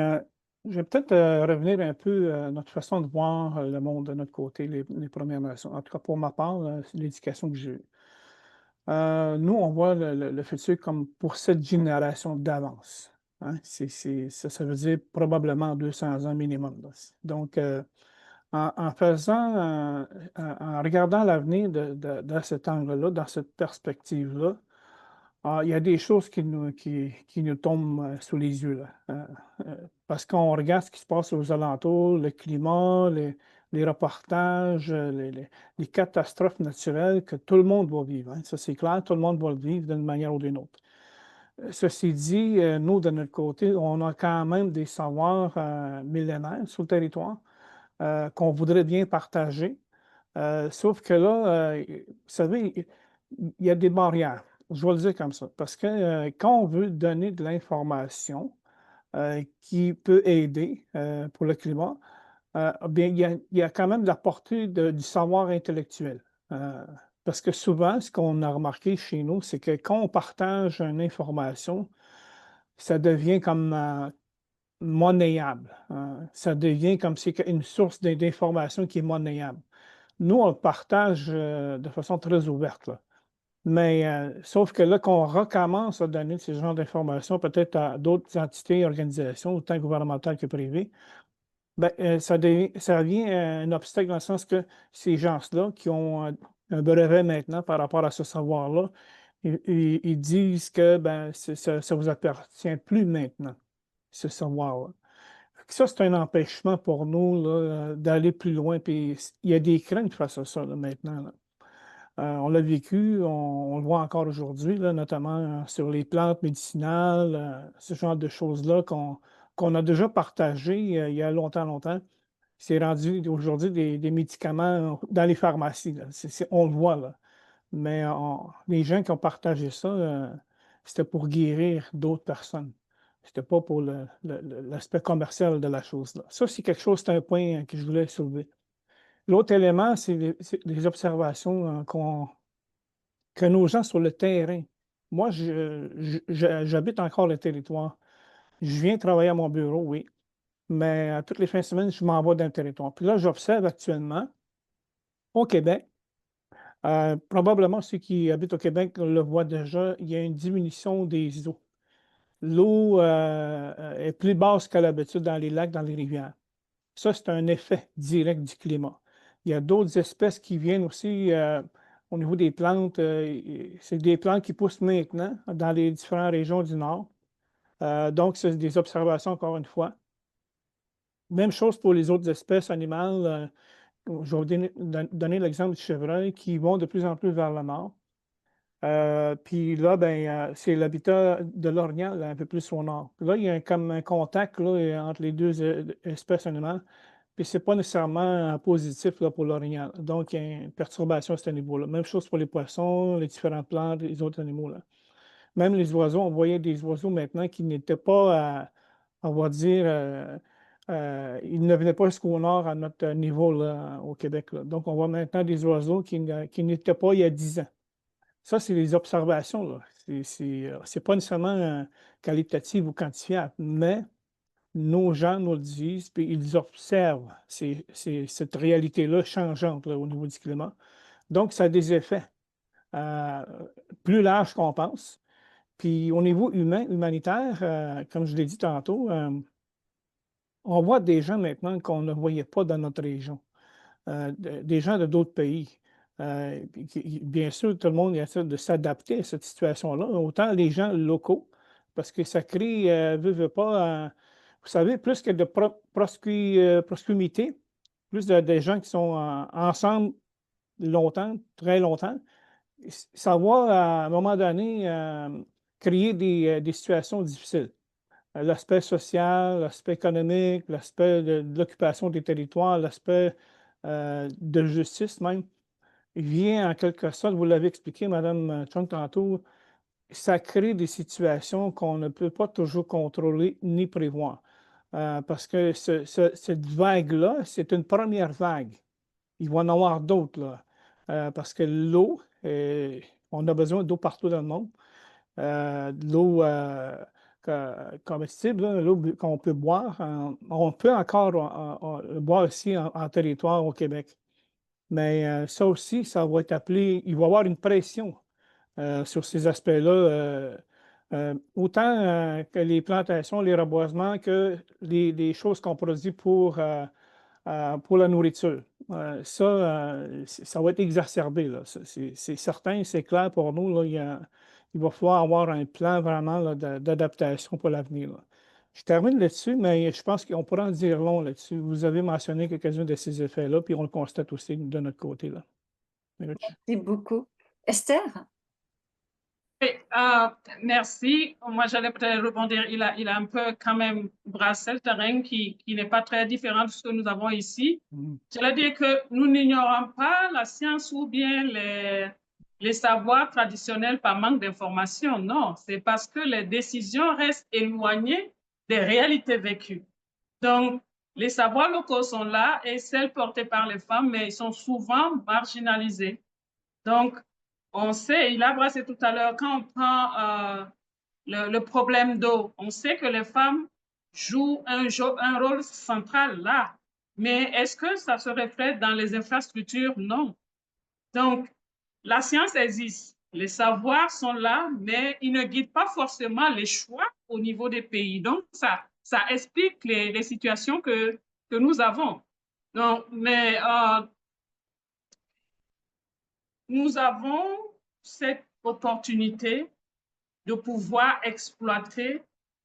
je vais peut-être revenir un peu à notre façon de voir le monde de notre côté, les Premières Nations. En tout cas, pour ma part, c'est l'éducation que j'ai eue. Nous, on voit le futur comme pour cette génération d'avance. Hein. Ça veut dire probablement 200 ans minimum. Là. Donc, en faisant, en regardant l'avenir dans cet angle-là, dans cette perspective-là, il y a des choses qui nous tombent sous les yeux, là. Parce qu'on regarde ce qui se passe aux alentours, le climat, les reportages, les catastrophes naturelles que tout le monde va vivre. Hein. Ça, c'est clair, tout le monde va le vivre d'une manière ou d'une autre. Ceci dit, nous, de notre côté, on a quand même des savoirs millénaires sur le territoire qu'on voudrait bien partager. Sauf que là, vous savez, il y a des barrières. Je vais le dire comme ça. Parce que quand on veut donner de l'information qui peut aider pour le climat, bien, il y a quand même la portée du savoir intellectuel. Parce que souvent, ce qu'on a remarqué chez nous, c'est que quand on partage une information, ça devient comme monnayable. Ça devient comme si une source d'information qui est monnayable. Nous, on le partage de façon très ouverte, là. Mais sauf que là, qu'on recommence à donner ce genre d'informations peut-être à d'autres entités et organisations, autant gouvernementales que privées, ben, ça devient un obstacle dans le sens que ces gens-là qui ont un brevet maintenant par rapport à ce savoir-là, ils disent que ben, ça ne vous appartient plus maintenant, ce savoir-là. Ça, c'est un empêchement pour nous là, d'aller plus loin. Puis il y a des craintes face à ça là, maintenant. Là. On l'a vécu, on le voit encore aujourd'hui, là, notamment sur les plantes médicinales, ce genre de choses-là qu'on a déjà partagé il y a longtemps, longtemps. C'est rendu aujourd'hui des médicaments dans les pharmacies. Là. On le voit, là. Mais les gens qui ont partagé ça, c'était pour guérir d'autres personnes. C'était pas pour l'aspect commercial de la chose. Là. Ça, c'est quelque chose, c'est un point que je voulais soulever. L'autre élément, c'est les observations que nos gens sur le terrain. Moi, j'habite encore le territoire. Je viens travailler à mon bureau, oui, mais toutes les fins de semaine, je m'en vais dans le territoire. Puis là, j'observe actuellement au Québec, probablement ceux qui habitent au Québec le voient déjà, il y a une diminution des eaux. L'eau est plus basse qu'à l'habitude dans les lacs, dans les rivières. Ça, c'est un effet direct du climat. Il y a d'autres espèces qui viennent aussi au niveau des plantes. C'est des plantes qui poussent maintenant dans les différentes régions du Nord. Donc, c'est des observations, encore une fois. Même chose pour les autres espèces animales. Je vais vous donner l'exemple du chevreuil qui vont de plus en plus vers le nord. Puis là, ben, c'est l'habitat de l'orignal, un peu plus au nord. Puis là, il y a comme un contact là, entre les deux espèces animales. Puis ce n'est pas nécessairement positif là, pour l'orignal. Donc, il y a une perturbation à ce niveau-là. Même chose pour les poissons, les différentes plantes, les autres animaux. Là. Même les oiseaux, on voyait des oiseaux maintenant qui n'étaient pas, on va dire, ils ne venaient pas jusqu'au nord à notre niveau là, au Québec. Là. Donc, on voit maintenant des oiseaux qui n'étaient pas il y a 10 ans. Ça, c'est les observations, là. C'est pas nécessairement qualitatif ou quantifiable, mais nos gens nous le disent, puis ils observent cette réalité-là changeante là, au niveau du climat. Donc, ça a des effets euh, plus larges qu'on pense. Puis au niveau humanitaire, comme je l'ai dit tantôt, on voit des gens maintenant qu'on ne voyait pas dans notre région, des gens de d'autres pays. Bien sûr, tout le monde essaie de s'adapter à cette situation-là, autant les gens locaux, parce que ça crée, veut pas, vous savez, plus que de proximité, plus de gens qui sont ensemble longtemps, très longtemps, ça va à un moment donné créer des situations difficiles. L'aspect social, l'aspect économique, l'aspect de l'occupation des territoires, l'aspect de justice même, vient en quelque sorte, vous l'avez expliqué, Mme Chung, tantôt, ça crée des situations qu'on ne peut pas toujours contrôler ni prévoir. Parce que cette vague-là, c'est une première vague. Il va y en avoir d'autres, là. Parce que l'eau, on a besoin d'eau partout dans le monde. De l'eau comestible, l'eau qu'on peut boire. On peut encore boire ici en territoire au Québec. Mais ça aussi, ça va être appelé, il va y avoir une pression sur ces aspects-là. Autant que les plantations, les reboisements, que les choses qu'on produit pour la nourriture. Ça va être exacerbé, là. C'est certain, c'est clair pour nous. Là, il va falloir avoir un plan vraiment là, d'adaptation pour l'avenir. Je termine là-dessus, mais je pense qu'on pourra en dire long là-dessus. Vous avez mentionné quelques-uns de ces effets-là, puis on le constate aussi de notre côté. Là. Merci beaucoup. Esther? Oui, merci. Moi, j'allais peut-être rebondir. Il a un peu quand même brassé le terrain qui n'est pas très différent de ce que nous avons ici. J'allais dire que nous n'ignorons pas la science ou bien les savoirs traditionnels par manque d'information. Non, c'est parce que les décisions restent éloignées des réalités vécues. Donc, les savoirs locaux sont là et celles portées par les femmes, mais ils sont souvent marginalisés. Donc, on sait, il a brassé tout à l'heure, quand on prend le problème d'eau, on sait que les femmes jouent un rôle central là. Mais est-ce que ça se reflète dans les infrastructures? Non. Donc, la science existe, les savoirs sont là, mais ils ne guident pas forcément les choix au niveau des pays. Donc, ça explique les situations que nous avons. Donc, mais nous avons cette opportunité de pouvoir exploiter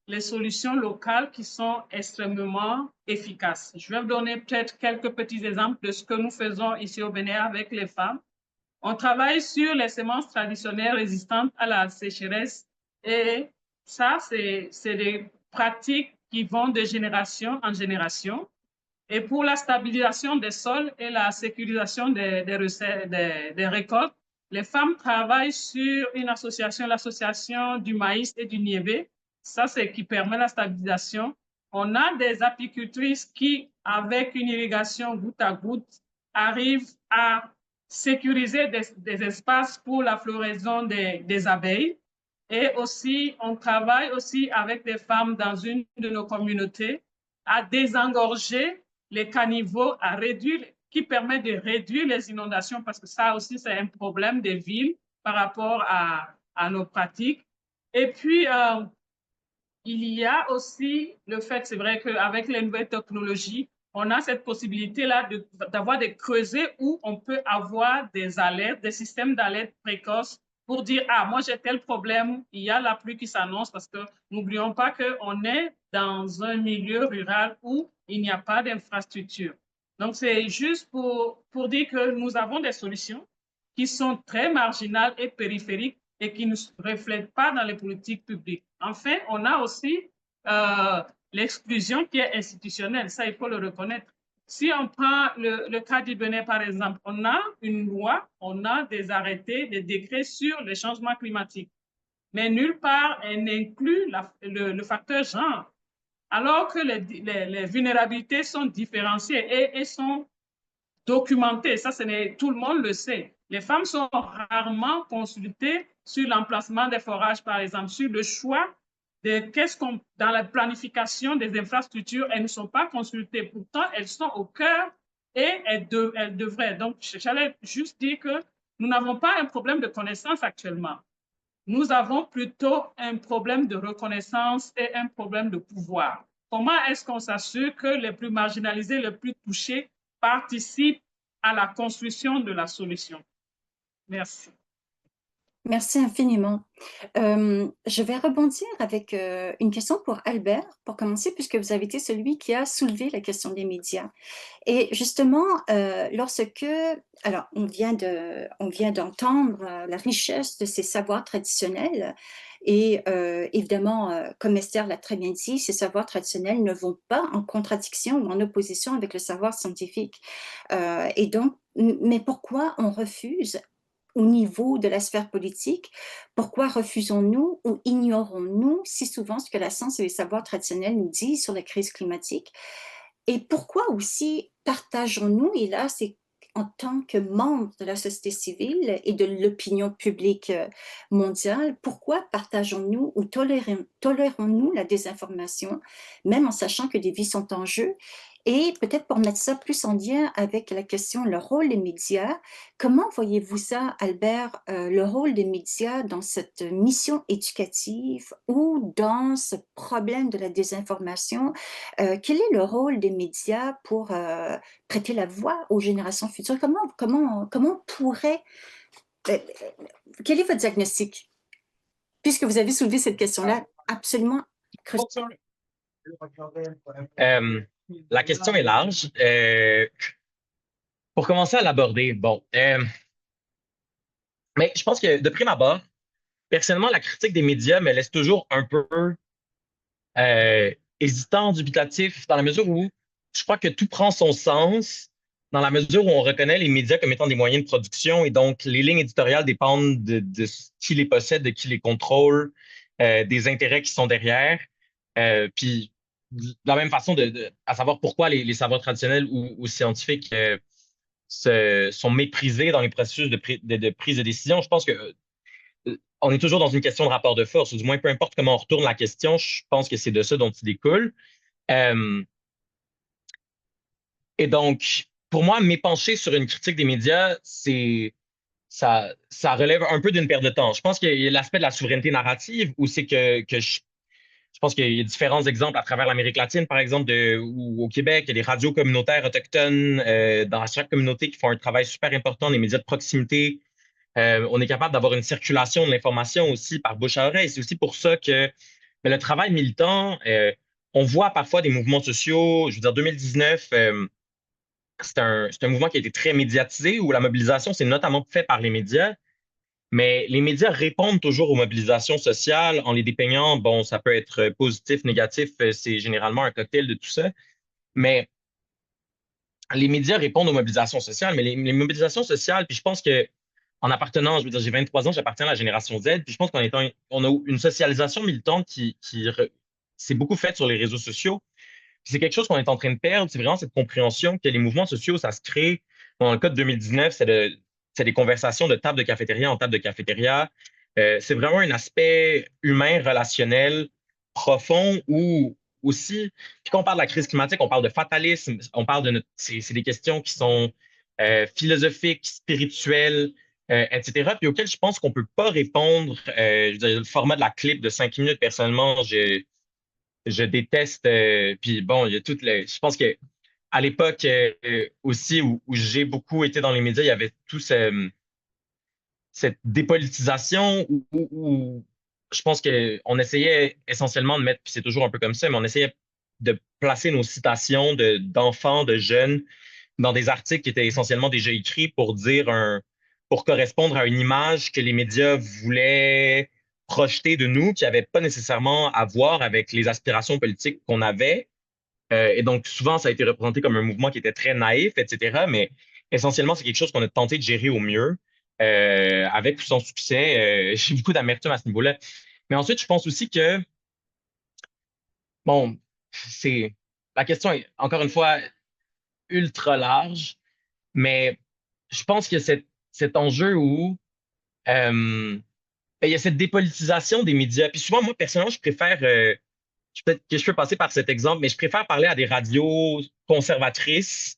les solutions locales qui sont extrêmement efficaces. Je vais vous donner peut-être quelques petits exemples de ce que nous faisons ici au Bénin avec les femmes. On travaille sur les semences traditionnelles résistantes à la sécheresse et ça, c'est des pratiques qui vont de génération en génération. Et pour la stabilisation des sols et la sécurisation des récoltes, les femmes travaillent sur une association, l'association du maïs et du niébé. Ça, c'est qui permet la stabilisation. On a des apicultrices qui, avec une irrigation goutte à goutte, arrivent à sécuriser des espaces pour la floraison des abeilles. Et aussi, on travaille aussi avec des femmes dans une de nos communautés à désengorger les caniveaux, qui permet de réduire les inondations, parce que ça aussi, c'est un problème des villes par rapport à nos pratiques. Et puis, il y a aussi le fait, c'est vrai qu'avec les nouvelles technologies, on a cette possibilité-là d'avoir des creusets où on peut avoir des alertes, des systèmes d'alerte précoces pour dire, ah, moi j'ai tel problème, il y a la pluie qui s'annonce, parce que n'oublions pas qu'on est dans un milieu rural où il n'y a pas d'infrastructure. Donc, c'est juste pour dire que nous avons des solutions qui sont très marginales et périphériques et qui ne se reflètent pas dans les politiques publiques. Enfin, on a aussi l'exclusion qui est institutionnelle, ça il faut le reconnaître. Si on prend le cas du Bénin, par exemple, on a une loi, on a des arrêtés, des décrets sur les changements climatiques, mais nulle part elle n'inclut le facteur genre, alors que les vulnérabilités sont différenciées et sont documentées. Ça, tout le monde le sait. Les femmes sont rarement consultées sur l'emplacement des forages, par exemple, sur le choix de dans la planification des infrastructures, elles ne sont pas consultées. Pourtant, elles sont au cœur et elles devraient. Donc, j'allais juste dire que nous n'avons pas un problème de connaissance actuellement. Nous avons plutôt un problème de reconnaissance et un problème de pouvoir. Comment est-ce qu'on s'assure que les plus marginalisés, les plus touchés participent à la construction de la solution? Merci. Merci infiniment. Je vais rebondir avec une question pour Albert, pour commencer, puisque vous avez été celui qui a soulevé la question des médias. Et justement, alors on vient d'entendre la richesse de ces savoirs traditionnels, et évidemment, comme Esther l'a très bien dit, ces savoirs traditionnels ne vont pas en contradiction ou en opposition avec le savoir scientifique. Et donc, mais pourquoi on refuse au niveau de la sphère politique, pourquoi refusons-nous ou ignorons-nous si souvent ce que la science et les savoirs traditionnels nous disent sur la crise climatique? Et pourquoi aussi partageons-nous, et là c'est en tant que membres de la société civile et de l'opinion publique mondiale, pourquoi partageons-nous ou tolérons-nous la désinformation, même en sachant que des vies sont en jeu? Et peut-être pour mettre ça plus en lien avec la question, le rôle des médias, comment voyez-vous ça, Albert, le rôle des médias dans cette mission éducative ou dans ce problème de la désinformation? Quel est le rôle des médias pour prêter la voix aux générations futures? Comment on pourrait... quel est votre diagnostic? Puisque vous avez soulevé cette question-là absolument cruciale. La question est large. Pour commencer à l'aborder, bon, mais je pense que de prime abord, personnellement, la critique des médias me laisse toujours un peu hésitant, dubitatif, dans la mesure où je crois que tout prend son sens, dans la mesure où on reconnaît les médias comme étant des moyens de production et donc les lignes éditoriales dépendent de qui les possède, de qui les contrôle, des intérêts qui sont derrière. Puis, de la même façon, à savoir pourquoi les savoirs traditionnels ou scientifiques sont méprisés dans les processus de prise de décision, je pense que on est toujours dans une question de rapport de force, ou du moins, peu importe comment on retourne la question, je pense que c'est de ça dont il découle. Et donc, pour moi, m'épancher sur une critique des médias, ça relève un peu d'une perte de temps. Je pense qu'il y a l'aspect de la souveraineté narrative, où c'est que je pense qu'il y a différents exemples à travers l'Amérique latine, par exemple, ou au Québec, il y a des radios communautaires autochtones dans chaque communauté qui font un travail super important, des médias de proximité. On est capable d'avoir une circulation de l'information aussi par bouche à oreille. C'est aussi pour ça que le travail militant, on voit parfois des mouvements sociaux. Je veux dire, 2019, c'est un mouvement qui a été très médiatisé, où la mobilisation s'est notamment faite par les médias. Mais les médias répondent toujours aux mobilisations sociales en les dépeignant. Bon, ça peut être positif, négatif, c'est généralement un cocktail de tout ça. Mais les médias répondent aux mobilisations sociales, mais les mobilisations sociales, puis je pense que en appartenant, je veux dire, j'ai 23 ans, j'appartiens à la génération Z, puis je pense on a une socialisation militante qui s'est beaucoup faite sur les réseaux sociaux. Puis c'est quelque chose qu'on est en train de perdre, c'est vraiment cette compréhension que les mouvements sociaux, ça se crée. Dans le cas de 2019, c'est des conversations de table de cafétéria en table de cafétéria. C'est vraiment un aspect humain, relationnel, profond, où aussi, puis quand on parle de la crise climatique, on parle de fatalisme, on parle c'est des questions qui sont philosophiques, spirituelles, etc., puis auxquelles je pense qu'on peut pas répondre. Je veux dire, le format de la clip de 5 minutes, personnellement, je déteste. Puis bon, il y a toutes les. Je pense que à l'époque aussi où j'ai beaucoup été dans les médias, il y avait tout cette dépolitisation où je pense qu'on essayait essentiellement de mettre, puis c'est toujours un peu comme ça, mais on essayait de placer nos citations d'enfants, de jeunes dans des articles qui étaient essentiellement déjà écrits pour correspondre à une image que les médias voulaient projeter de nous, qui n'avait pas nécessairement à voir avec les aspirations politiques qu'on avait. Et donc, souvent, ça a été représenté comme un mouvement qui était très naïf, etc. Mais essentiellement, c'est quelque chose qu'on a tenté de gérer au mieux, avec ou sans succès. J'ai beaucoup d'amertume à ce niveau-là. Mais ensuite, je pense aussi que, bon, la question est, encore une fois, ultra large, mais je pense que cette cet enjeu où il y a cette dépolitisation des médias. Puis souvent, moi, personnellement, je préfère, peut-être que je peux passer par cet exemple, mais je préfère parler à des radios conservatrices.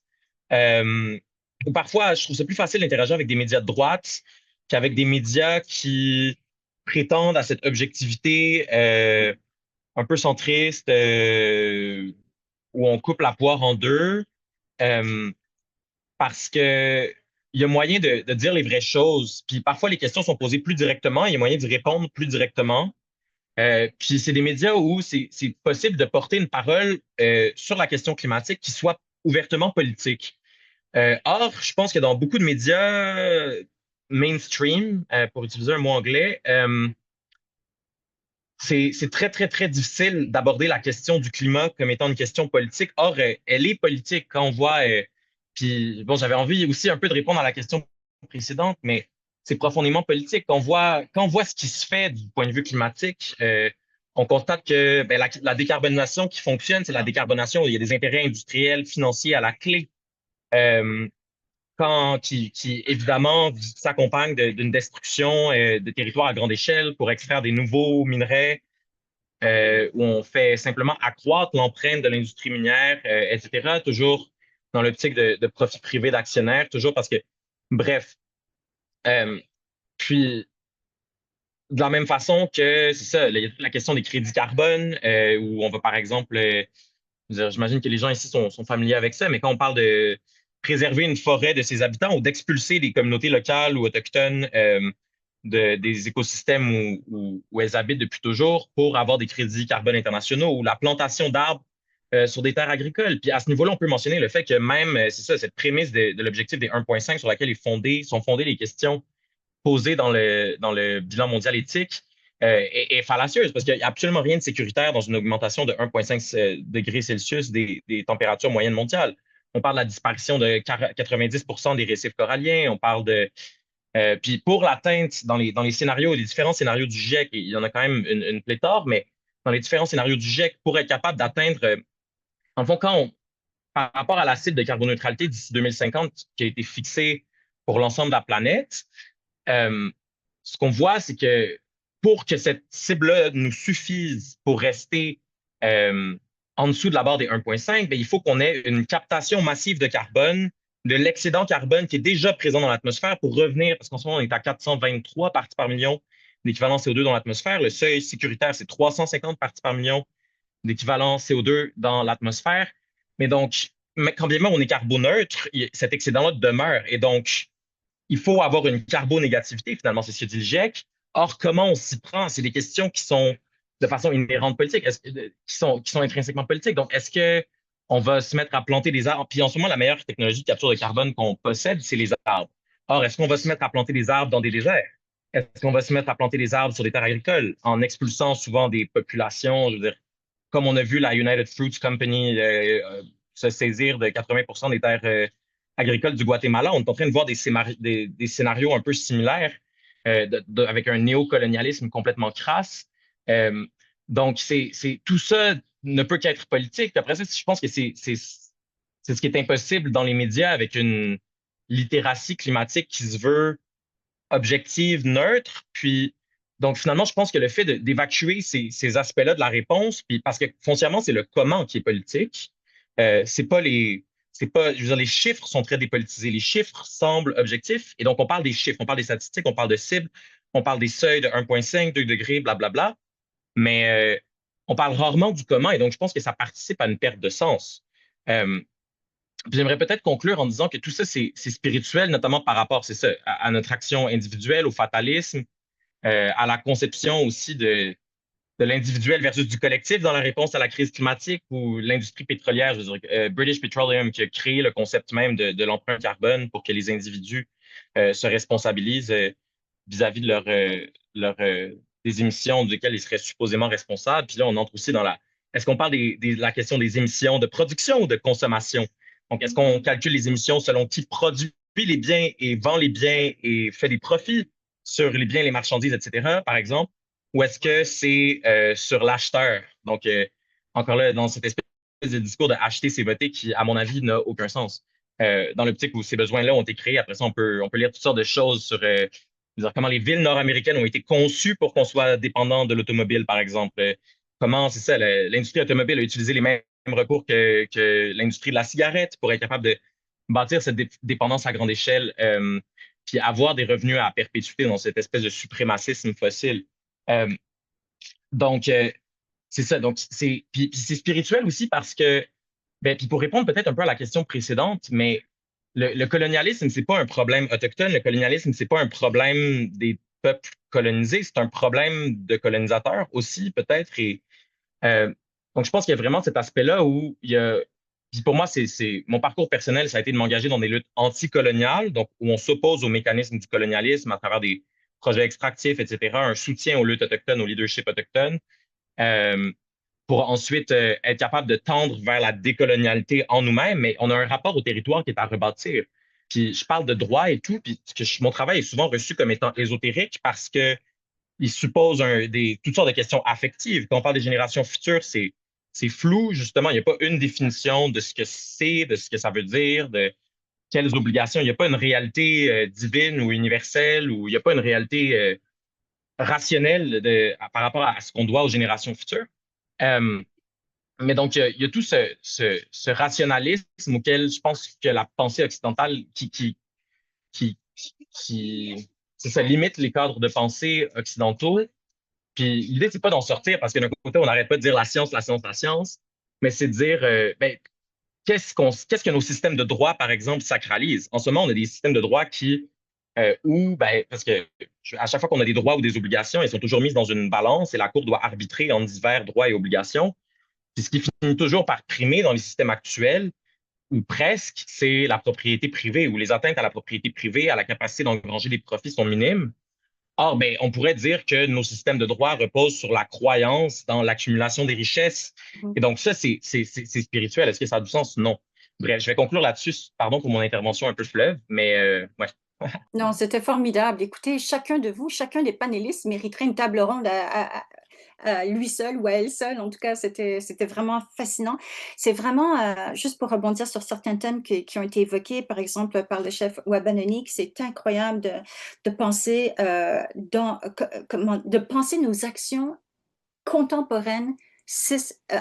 Ou parfois, je trouve ça plus facile d'interagir avec des médias de droite qu'avec des médias qui prétendent à cette objectivité un peu centriste, où on coupe la poire en deux. Euh, Parce que il y a moyen de dire les vraies choses. Puis parfois, les questions sont posées plus directement, il y a moyen d'y répondre plus directement. Puis c'est des médias où c'est possible de porter une parole sur la question climatique qui soit ouvertement politique. Or, je pense que dans beaucoup de médias mainstream, pour utiliser un mot anglais, c'est très, très, très difficile d'aborder la question du climat comme étant une question politique. Or, elle est politique quand on voit. Puis, bon, j'avais envie aussi un peu de répondre à la question précédente, mais c'est profondément politique. Quand on voit ce qui se fait du point de vue climatique, on constate que ben, la décarbonisation qui fonctionne, c'est la décarbonation. Il y a des intérêts industriels, financiers à la clé. Euh, qui évidemment s'accompagne d'une destruction de territoires à grande échelle pour extraire des nouveaux minerais, où on fait simplement accroître l'empreinte de l'industrie minière, etc., toujours dans l'optique de profit privé d'actionnaires, toujours parce que, bref. Puis, de la même façon que, c'est ça, il y a la question des crédits carbone, où on va, par exemple, j'imagine que les gens ici sont familiers avec ça, mais quand on parle de préserver une forêt de ses habitants ou d'expulser des communautés locales ou autochtones des écosystèmes où elles habitent depuis toujours pour avoir des crédits carbone internationaux ou la plantation d'arbres sur des terres agricoles. Puis à ce niveau-là, on peut mentionner le fait que même, c'est ça, cette prémisse de l'objectif des 1,5 sur laquelle sont fondées les questions posées dans le bilan mondial éthique est fallacieuse parce qu'il n'y a absolument rien de sécuritaire dans une augmentation de 1,5 degrés Celsius des températures moyennes mondiales. On parle de la disparition de 90% des récifs coralliens, on parle de... puis pour l'atteinte, dans les scénarios, les différents scénarios du GIEC, il y en a quand même une pléthore, mais dans les différents scénarios du GIEC, pour être capable d'atteindre, en fond, par rapport à la cible de carboneutralité d'ici 2050 qui a été fixée pour l'ensemble de la planète, ce qu'on voit, c'est que pour que cette cible-là nous suffise pour rester en dessous de la barre des 1,5, il faut qu'on ait une captation massive de carbone, de l'excédent carbone qui est déjà présent dans l'atmosphère pour revenir, parce qu'en ce moment, on est à 423 parties par million d'équivalent CO2 dans l'atmosphère. Le seuil sécuritaire, c'est 350 parties par million d'équivalent CO2 dans l'atmosphère. Mais donc, quand bien même on est carboneutre, cet excédent-là demeure. Et donc, il faut avoir une carbonégativité, finalement, c'est ce que dit le GIEC. Or, comment on s'y prend? C'est des questions qui sont de façon inhérente politique, qui sont intrinsèquement politiques. Donc, est-ce qu'on va se mettre à planter des arbres? Puis en ce moment, la meilleure technologie de capture de carbone qu'on possède, c'est les arbres. Or, est-ce qu'on va se mettre à planter des arbres dans des déserts? Est-ce qu'on va se mettre à planter des arbres sur des terres agricoles en expulsant souvent des populations, je veux dire, comme on a vu la United Fruits Company se saisir de 80% des terres agricoles du Guatemala. On est en train de voir des scénarios un peu similaires avec un néocolonialisme complètement crasse. Donc, tout ça ne peut qu'être politique. Puis après ça, je pense que c'est ce qui est impossible dans les médias avec une littératie climatique qui se veut objective, neutre. Puis, donc, finalement, je pense que le fait d'évacuer ces aspects-là de la réponse, puis parce que foncièrement, c'est le comment qui est politique, c'est pas, je veux dire, les chiffres sont très dépolitisés. Les chiffres semblent objectifs. Et donc, on parle des chiffres, on parle des statistiques, on parle de cibles, on parle des seuils de 1,5, 2 degrés, blablabla. Mais on parle rarement du comment. Et donc, je pense que ça participe à une perte de sens. J'aimerais peut-être conclure en disant que tout ça, c'est spirituel, notamment par rapport, c'est ça, à notre action individuelle, au fatalisme, à la conception aussi de l'individuel versus du collectif dans la réponse à la crise climatique ou l'industrie pétrolière, je veux dire, British Petroleum qui a créé le concept même de l'empreinte carbone pour que les individus se responsabilisent vis-à-vis de des émissions desquelles ils seraient supposément responsables. Puis là, on entre aussi dans est-ce qu'on parle de la question des émissions de production ou de consommation? Donc, est-ce qu'on calcule les émissions selon qui produit les biens et vend les biens et fait des profits sur les biens, les marchandises, etc., par exemple? Ou est-ce que c'est sur l'acheteur? Donc, encore là, dans cette espèce de discours de acheter, c'est voter qui, à mon avis, n'a aucun sens. dans l'optique où ces besoins-là ont été créés. Après ça, on peut lire toutes sortes de choses sur dire comment les villes nord-américaines ont été conçues pour qu'on soit dépendant de l'automobile, par exemple. Comment, c'est ça, l'industrie automobile a utilisé les mêmes recours que l'industrie de la cigarette pour être capable de bâtir cette dépendance à grande échelle, puis avoir des revenus à perpétuité dans cette espèce de suprémacisme fossile. Euh, donc, c'est ça. Donc, puis c'est spirituel aussi parce que, ben, puis pour répondre peut-être un peu à la question précédente, mais le colonialisme, c'est pas un problème autochtone. Le colonialisme, c'est pas un problème des peuples colonisés. C'est un problème de colonisateurs aussi, peut-être. Et euh, donc, je pense qu'il y a vraiment cet aspect-là où il y a. Puis pour moi, mon parcours personnel, ça a été de m'engager dans des luttes anticoloniales, donc où on s'oppose aux mécanismes du colonialisme à travers des projets extractifs, etc., un soutien aux luttes autochtones, au leadership autochtone, euh, pour ensuite être capable de tendre vers la décolonialité en nous-mêmes, mais on a un rapport au territoire qui est à rebâtir. Puis je parle de droit et tout, puis mon travail est souvent reçu comme étant ésotérique parce que il suppose toutes sortes de questions affectives. Quand on parle des générations futures, c'est flou, justement. Il n'y a pas une définition de ce que c'est, de ce que ça veut dire, de quelles obligations. Il n'y a pas une réalité divine ou universelle, ou il n'y a pas une réalité rationnelle par rapport à ce qu'on doit aux générations futures. Euh, mais donc, il y a tout ce rationalisme auquel je pense que la pensée occidentale qui c'est ça, limite les cadres de pensée occidentaux. Puis l'idée, c'est pas d'en sortir parce que d'un côté, on n'arrête pas de dire la science, la science, la science, mais c'est de dire ben, qu'est-ce que nos systèmes de droit, par exemple, sacralisent. En ce moment, on a des systèmes de droit ben, parce que à chaque fois qu'on a des droits ou des obligations, ils sont toujours mises dans une balance et la Cour doit arbitrer entre divers droits et obligations. Puis ce qui finit toujours par primer dans les systèmes actuels, ou presque, c'est la propriété privée, où les atteintes à la propriété privée, à la capacité d'engranger des profits sont minimes. Or, ben, on pourrait dire que nos systèmes de droit reposent sur la croyance dans l'accumulation des richesses. Et donc, ça, c'est spirituel. Est-ce que ça a du sens? Non. Bref, je vais conclure là-dessus. Pardon pour mon intervention un peu fleuve, mais ouais. Non, c'était formidable. Écoutez, chacun de vous, chacun des panélistes mériterait une table ronde à lui seul ou à elle seule. En tout cas, c'était vraiment fascinant. C'est vraiment, juste pour rebondir sur certains thèmes qui ont été évoqués, par exemple par le chef Wabanonik, c'est incroyable de penser, de penser nos actions contemporaines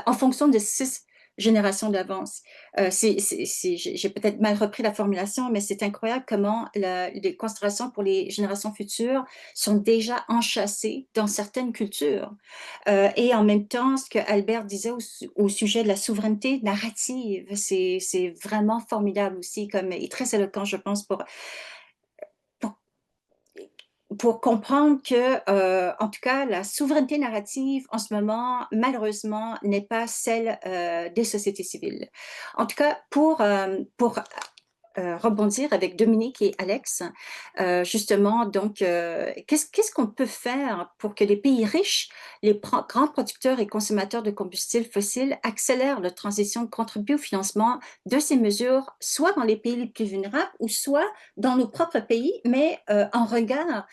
en fonction de 6 générations d'avance. J'ai peut-être mal repris la formulation, mais c'est incroyable comment les considérations pour les générations futures sont déjà enchâssées dans certaines cultures. Et en même temps, ce que Albert disait au sujet de la souveraineté narrative, c'est vraiment formidable aussi, et très éloquent, je pense, pour comprendre que, en tout cas, la souveraineté narrative, en ce moment, malheureusement, n'est pas celle des sociétés civiles. En tout cas, pour rebondir avec Dominique et Alex, justement, donc, qu'est-ce qu'on peut faire pour que les pays riches, les grands producteurs et consommateurs de combustibles fossiles accélèrent la transition, contribuent au financement de ces mesures, soit dans les pays les plus vulnérables ou soit dans nos propres pays, mais en regard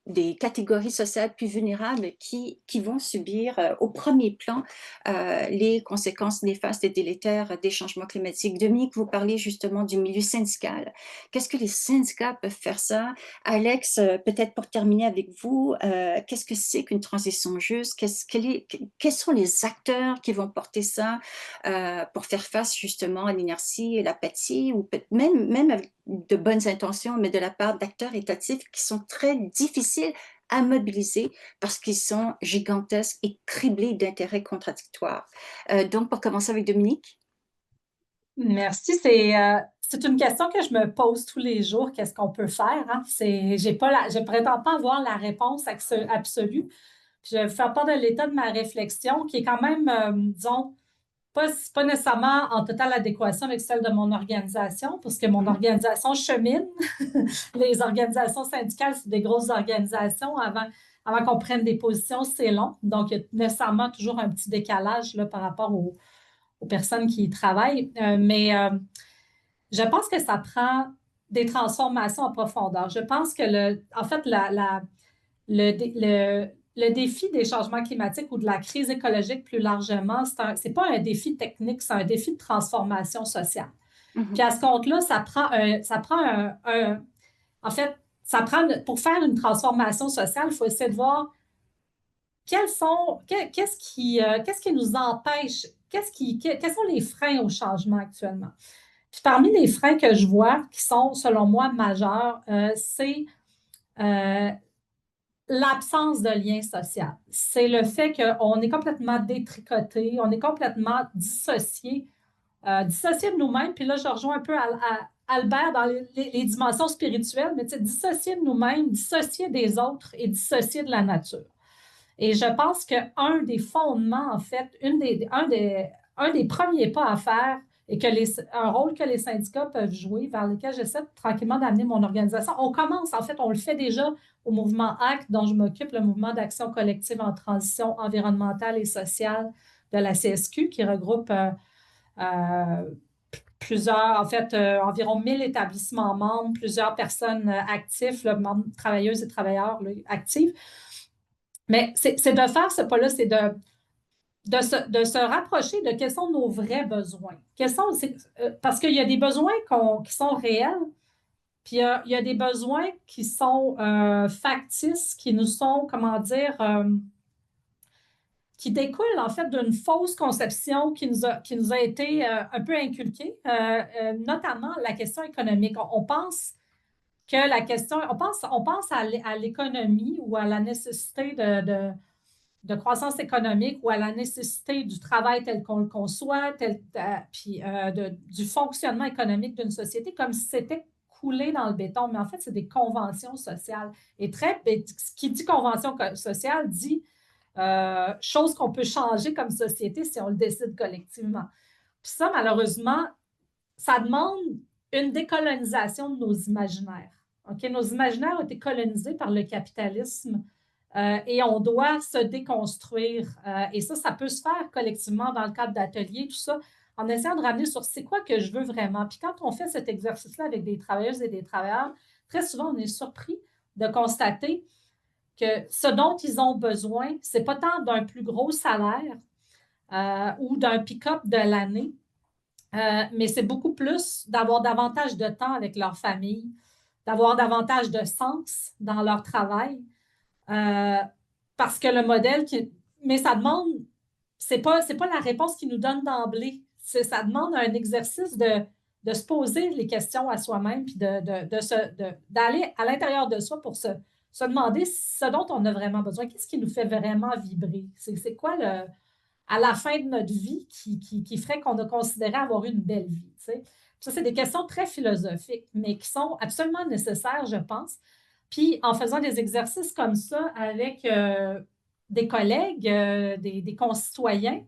des catégories sociales plus vulnérables qui vont subir au premier plan les conséquences néfastes et délétères des changements climatiques. Dominique, vous parlez justement du milieu syndical. Qu'est-ce que les syndicats peuvent faire ça? Alex, peut-être pour terminer avec vous, qu'est-ce que c'est qu'une transition juste? Quels sont les acteurs qui vont porter ça pour faire face justement à l'inertie et l'apathie, ou même avec de bonnes intentions, mais de la part d'acteurs étatiques qui sont très difficiles à mobiliser parce qu'ils sont gigantesques et criblés d'intérêts contradictoires. Donc, pour commencer avec Dominique. Merci. C'est une question que je me pose tous les jours. Qu'est-ce qu'on peut faire? Hein? Je ne prétends pas avoir la réponse absolue. Puis je vais faire part de l'état de ma réflexion qui est quand même, disons, pas nécessairement en totale adéquation avec celle de mon organisation, parce que mon organisation chemine. Les organisations syndicales, c'est des grosses organisations. Avant qu'on prenne des positions, c'est long. Donc, il y a nécessairement toujours un petit décalage là, par rapport aux personnes qui y travaillent. Mais je pense que ça prend des transformations en profondeur. Je pense que, en fait, le défi des changements climatiques ou de la crise écologique plus largement, c'est pas un défi technique, c'est un défi de transformation sociale. Puis à ce compte-là, ça prend en fait, pour faire une transformation sociale, il faut essayer de voir qu'est-ce qui nous empêche, quels sont les freins au changement actuellement. Puis parmi les freins que je vois, qui sont, selon moi, majeurs, c'est l'absence de lien social. C'est le fait qu'on est complètement détricoté, on est complètement dissocié de nous-mêmes. Puis là, je rejoins un peu Albert dans les dimensions spirituelles, mais dissocier de nous-mêmes, dissocier des autres et dissocier de la nature. Et je pense qu'un des fondements, en fait, un des premiers pas à faire et un rôle que les syndicats peuvent jouer, vers lequel j'essaie tranquillement d'amener mon organisation, on commence, en fait, on le fait déjà au mouvement ACT, dont je m'occupe, le mouvement d'action collective en transition environnementale et sociale de la CSQ, qui regroupe plusieurs, en fait, environ 1000 établissements membres, plusieurs personnes actives, membres, travailleuses et travailleurs actifs. Mais c'est de faire ce pas-là, c'est de se rapprocher de quels sont nos vrais besoins. Parce qu'il y a des besoins qui sont réels, puis il y a des besoins qui sont factices, qui nous sont, comment dire, qui découlent en fait d'une fausse conception qui nous a été un peu inculquée, notamment la question économique. On pense que on pense à l'économie ou à la nécessité de croissance économique ou à la nécessité du travail tel qu'on le conçoit, puis du fonctionnement économique d'une société comme si c'était coulé dans le béton. Mais en fait, c'est des conventions sociales. Et ce qui dit convention sociale dit chose qu'on peut changer comme société si on le décide collectivement. Puis ça, malheureusement, ça demande une décolonisation de nos imaginaires. Okay? Nos imaginaires ont été colonisés par le capitalisme et on doit se déconstruire. Et ça peut se faire collectivement dans le cadre d'ateliers, tout ça, en essayant de ramener sur c'est quoi que je veux vraiment. Puis quand on fait cet exercice-là avec des travailleuses et des travailleurs, très souvent, on est surpris de constater que ce dont ils ont besoin, ce n'est pas tant d'un plus gros salaire ou d'un pick-up de l'année, mais c'est beaucoup plus d'avoir davantage de temps avec leur famille, d'avoir davantage de sens dans leur travail, parce que le modèle mais ça demande, c'est pas la réponse qu'ils nous donnent d'emblée, ça demande un exercice de se poser les questions à soi-même, puis d'aller à l'intérieur de soi pour se demander ce dont on a vraiment besoin, qu'est-ce qui nous fait vraiment vibrer, c'est quoi à la fin de notre vie qui ferait qu'on a considéré avoir une belle vie. T'sais. Ça, c'est des questions très philosophiques, mais qui sont absolument nécessaires, je pense. Puis, en faisant des exercices comme ça avec des collègues, des concitoyens,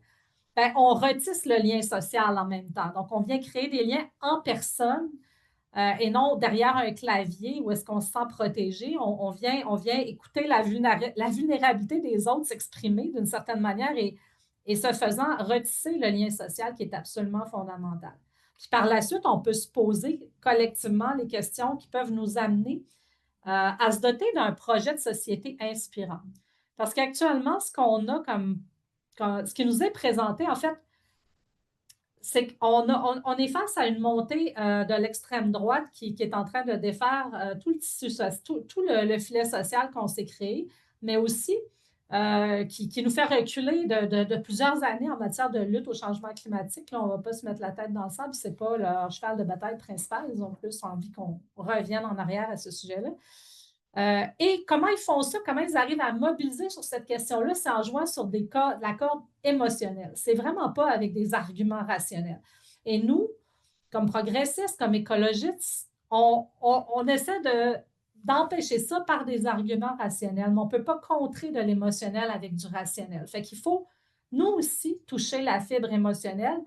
ben, on retisse le lien social en même temps. Donc, on vient créer des liens en personne et non derrière un clavier où est-ce qu'on se sent protégé. On vient écouter la vulnérabilité des autres s'exprimer d'une certaine manière et ce faisant, retisser le lien social qui est absolument fondamental. Puis par la suite, on peut se poser collectivement les questions qui peuvent nous amener à se doter d'un projet de société inspirant. Parce qu'actuellement, ce qu'on a ce qui nous est présenté, en fait, c'est qu'on est face à une montée de l'extrême droite qui est en train de défaire tout le tissu, tout le filet social qu'on s'est créé, mais aussi qui nous fait reculer de plusieurs années en matière de lutte au changement climatique. Là, on ne va pas se mettre la tête dans le sable, ce n'est pas leur cheval de bataille principal. Ils ont plus envie qu'on revienne en arrière à ce sujet-là. Et comment ils font ça, comment ils arrivent à mobiliser sur cette question-là, c'est en jouant sur la corde émotionnelle. Ce n'est vraiment pas avec des arguments rationnels. Et nous, comme progressistes, comme écologistes, on essaie d'empêcher ça par des arguments rationnels, mais on ne peut pas contrer de l'émotionnel avec du rationnel. Fait qu'il faut, nous aussi, toucher la fibre émotionnelle,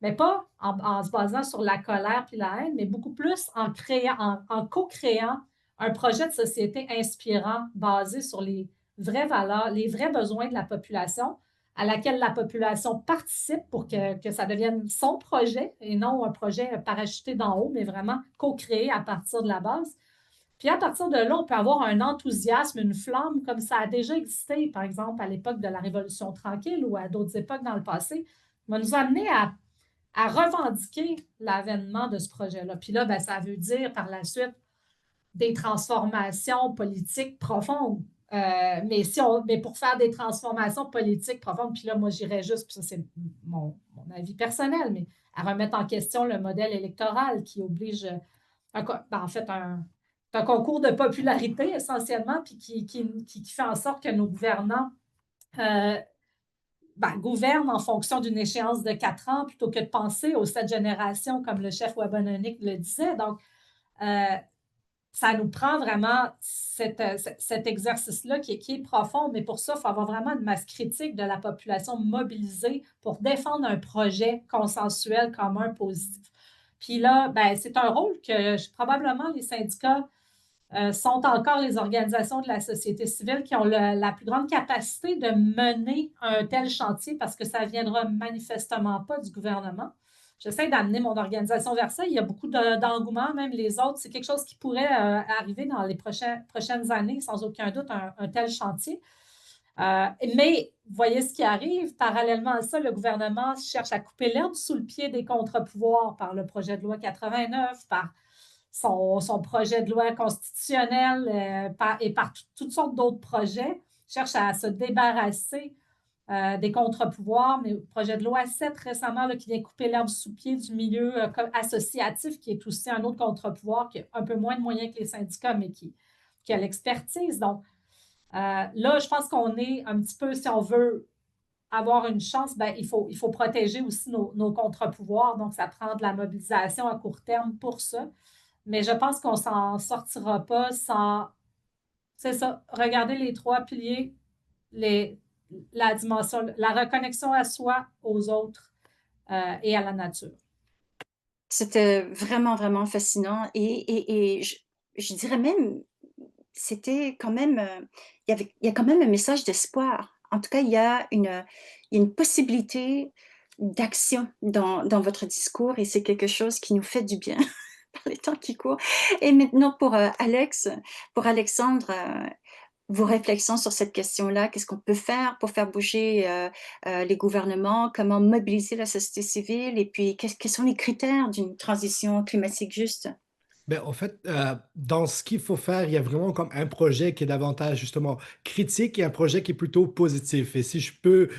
mais pas en se basant sur la colère puis la haine, mais beaucoup plus en co-créant un projet de société inspirant basé sur les vraies valeurs, les vrais besoins de la population, à laquelle la population participe pour que ça devienne son projet et non un projet parachuté d'en haut, mais vraiment co-créé à partir de la base. Puis à partir de là, on peut avoir un enthousiasme, une flamme, comme ça a déjà existé, par exemple, à l'époque de la Révolution tranquille ou à d'autres époques dans le passé, qui va nous amener à revendiquer l'avènement de ce projet-là. Puis là, ben, ça veut dire par la suite des transformations politiques profondes. Mais pour faire des transformations politiques profondes, puis là, moi, j'irais juste, puis ça, c'est mon avis personnel, mais à remettre en question le modèle électoral qui oblige, en fait, un concours de popularité essentiellement, puis qui fait en sorte que nos gouvernants gouvernent en fonction d'une échéance de 4 ans plutôt que de penser aux 7 générations, comme le chef Wabononic le disait. Donc, ça nous prend vraiment cet exercice-là qui est profond, mais pour ça, il faut avoir vraiment une masse critique de la population mobilisée pour défendre un projet consensuel commun positif. Puis là, ben, c'est un rôle que probablement les syndicats sont encore les organisations de la société civile qui ont la plus grande capacité de mener un tel chantier parce que ça ne viendra manifestement pas du gouvernement. J'essaie d'amener mon organisation vers ça. Il y a beaucoup d'engouement, même les autres. C'est quelque chose qui pourrait arriver dans les prochaines années, sans aucun doute, un tel chantier. Mais vous voyez ce qui arrive. Parallèlement à ça, le gouvernement cherche à couper l'herbe sous le pied des contre-pouvoirs par le projet de loi 89, par son projet de loi constitutionnel et par toutes sortes d'autres projets. Cherche à se débarrasser des contre-pouvoirs, mais le projet de loi 7 récemment là, qui vient couper l'herbe sous le pied du milieu associatif, qui est aussi un autre contre-pouvoir, qui a un peu moins de moyens que les syndicats, mais qui a l'expertise. Donc, là, je pense qu'on est un petit peu, si on veut avoir une chance, ben, il faut protéger aussi nos contre-pouvoirs. Donc, ça prend de la mobilisation à court terme pour ça. Mais je pense qu'on ne s'en sortira pas sans, c'est ça, regarder les 3 piliers, la dimension, la reconnexion à soi, aux autres et à la nature. C'était vraiment, vraiment fascinant. Et je dirais même, c'était quand même, il y a quand même un message d'espoir. En tout cas, il y a une possibilité d'action dans votre discours et c'est quelque chose qui nous fait du bien par les temps qui courent. Et maintenant, pour Alexandre, vos réflexions sur cette question-là, qu'est-ce qu'on peut faire pour faire bouger les gouvernements, comment mobiliser la société civile et puis quels sont les critères d'une transition climatique juste? Ben, en fait, dans ce qu'il faut faire, il y a vraiment comme un projet qui est davantage justement critique et un projet qui est plutôt positif. Et si je peux,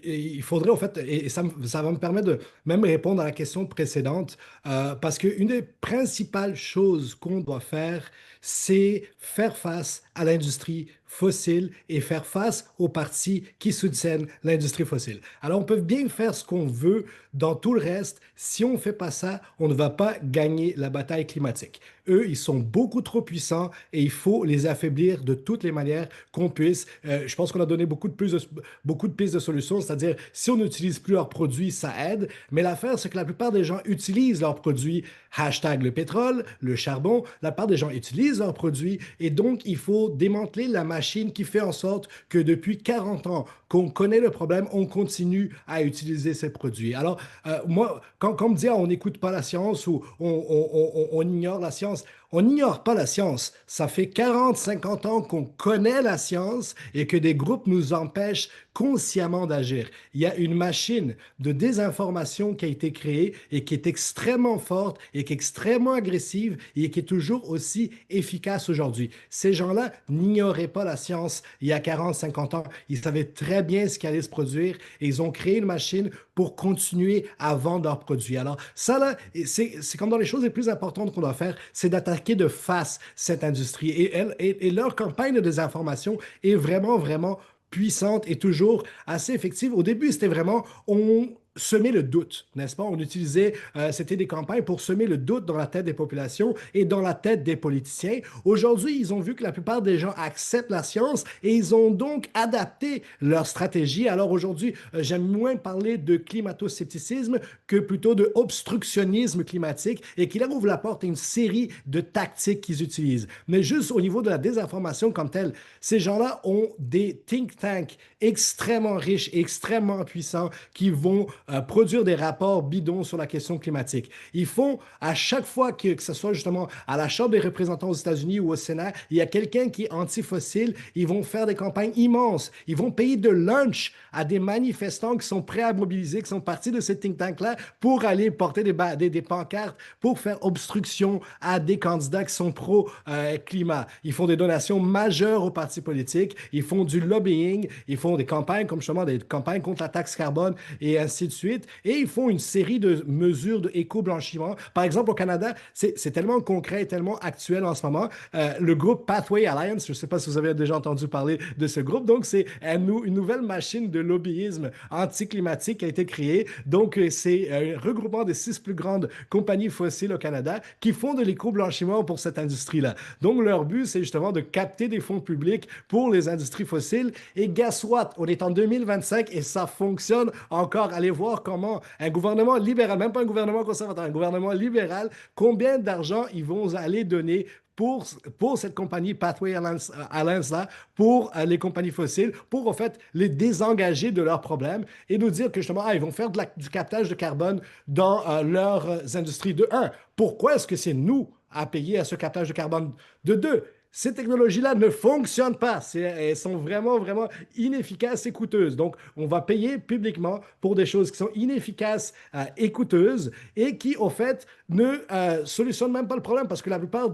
il faudrait en fait, et ça va me permettre de même répondre à la question précédente, parce qu'une des principales choses qu'on doit faire, c'est faire face à l'industrie fossile et faire face aux partis qui soutiennent l'industrie fossile. Alors, on peut bien faire ce qu'on veut dans tout le reste. Si on ne fait pas ça, on ne va pas gagner la bataille climatique. Eux, ils sont beaucoup trop puissants et il faut les affaiblir de toutes les manières qu'on puisse. Je pense qu'on a donné beaucoup de pistes de solutions, c'est-à-dire si on n'utilise plus leurs produits, ça aide. Mais l'affaire, c'est que la plupart des gens utilisent leurs produits, hashtag le pétrole, le charbon, la plupart des gens utilisent leurs produits et donc il faut démanteler la machine qui fait en sorte que depuis 40 ans qu'on connaît le problème, on continue à utiliser ces produits. Alors, moi, quand on me dit on n'écoute pas la science ou on ignore la science, on n'ignore pas la science. Ça fait 40, 50 ans qu'on connaît la science et que des groupes nous empêchent consciemment d'agir. Il y a une machine de désinformation qui a été créée et qui est extrêmement forte et qui est extrêmement agressive et qui est toujours aussi efficace aujourd'hui. Ces gens-là n'ignoraient pas la science il y a 40, 50 ans. Ils savaient très bien ce qui allait se produire et ils ont créé une machine pour continuer à vendre leurs produits. Alors ça, là, c'est comme dans les choses les plus importantes qu'on doit faire, c'est d'attaquer de face cette industrie. Et leur campagne de désinformation est vraiment, vraiment puissante et toujours assez effective. Au début, c'était vraiment, on semer le doute, n'est-ce pas? On utilisait, c'était des campagnes pour semer le doute dans la tête des populations et dans la tête des politiciens. Aujourd'hui, ils ont vu que la plupart des gens acceptent la science et ils ont donc adapté leur stratégie. Alors aujourd'hui, j'aime moins parler de climato-scepticisme que plutôt de obstructionnisme climatique et qui leur ouvre la porte à une série de tactiques qu'ils utilisent. Mais juste au niveau de la désinformation comme telle, ces gens-là ont des think tanks extrêmement riches et extrêmement puissants qui vont produire des rapports bidons sur la question climatique. Ils font, à chaque fois que ce soit justement à la Chambre des représentants aux États-Unis ou au Sénat, il y a quelqu'un qui est anti-fossile, ils vont faire des campagnes immenses. Ils vont payer de lunch à des manifestants qui sont prêts à mobiliser, qui sont partis de ce think tank-là pour aller porter des pancartes, pour faire obstruction à des candidats qui sont pro-climat. Ils font des donations majeures aux partis politiques, ils font du lobbying, ils font des campagnes, comme justement des campagnes contre la taxe carbone et ainsi de suite. Et ils font une série de mesures d'éco-blanchiment. Par exemple, au Canada, c'est tellement concret et tellement actuel en ce moment. Le groupe Pathway Alliance, je ne sais pas si vous avez déjà entendu parler de ce groupe, donc c'est une nouvelle machine de lobbyisme anticlimatique qui a été créée. Donc, c'est un regroupement des 6 plus grandes compagnies fossiles au Canada qui font de l'éco-blanchiment pour cette industrie-là. Donc, leur but, c'est justement de capter des fonds publics pour les industries fossiles. Et guess what? On est en 2025 et ça fonctionne encore. Allez voir comment un gouvernement libéral, même pas un gouvernement conservateur, un gouvernement libéral, combien d'argent ils vont aller donner pour cette compagnie Pathway Alliance-là, pour les compagnies fossiles, pour en fait les désengager de leurs problèmes et nous dire que justement, ils vont faire du captage de carbone dans leurs industries. De un, pourquoi est-ce que c'est nous à payer à ce captage de carbone? De deux, ces technologies-là ne fonctionnent pas. Elles sont vraiment, vraiment inefficaces et coûteuses. Donc, on va payer publiquement pour des choses qui sont inefficaces et coûteuses et qui, au fait, ne solutionnent même pas le problème parce que la plupart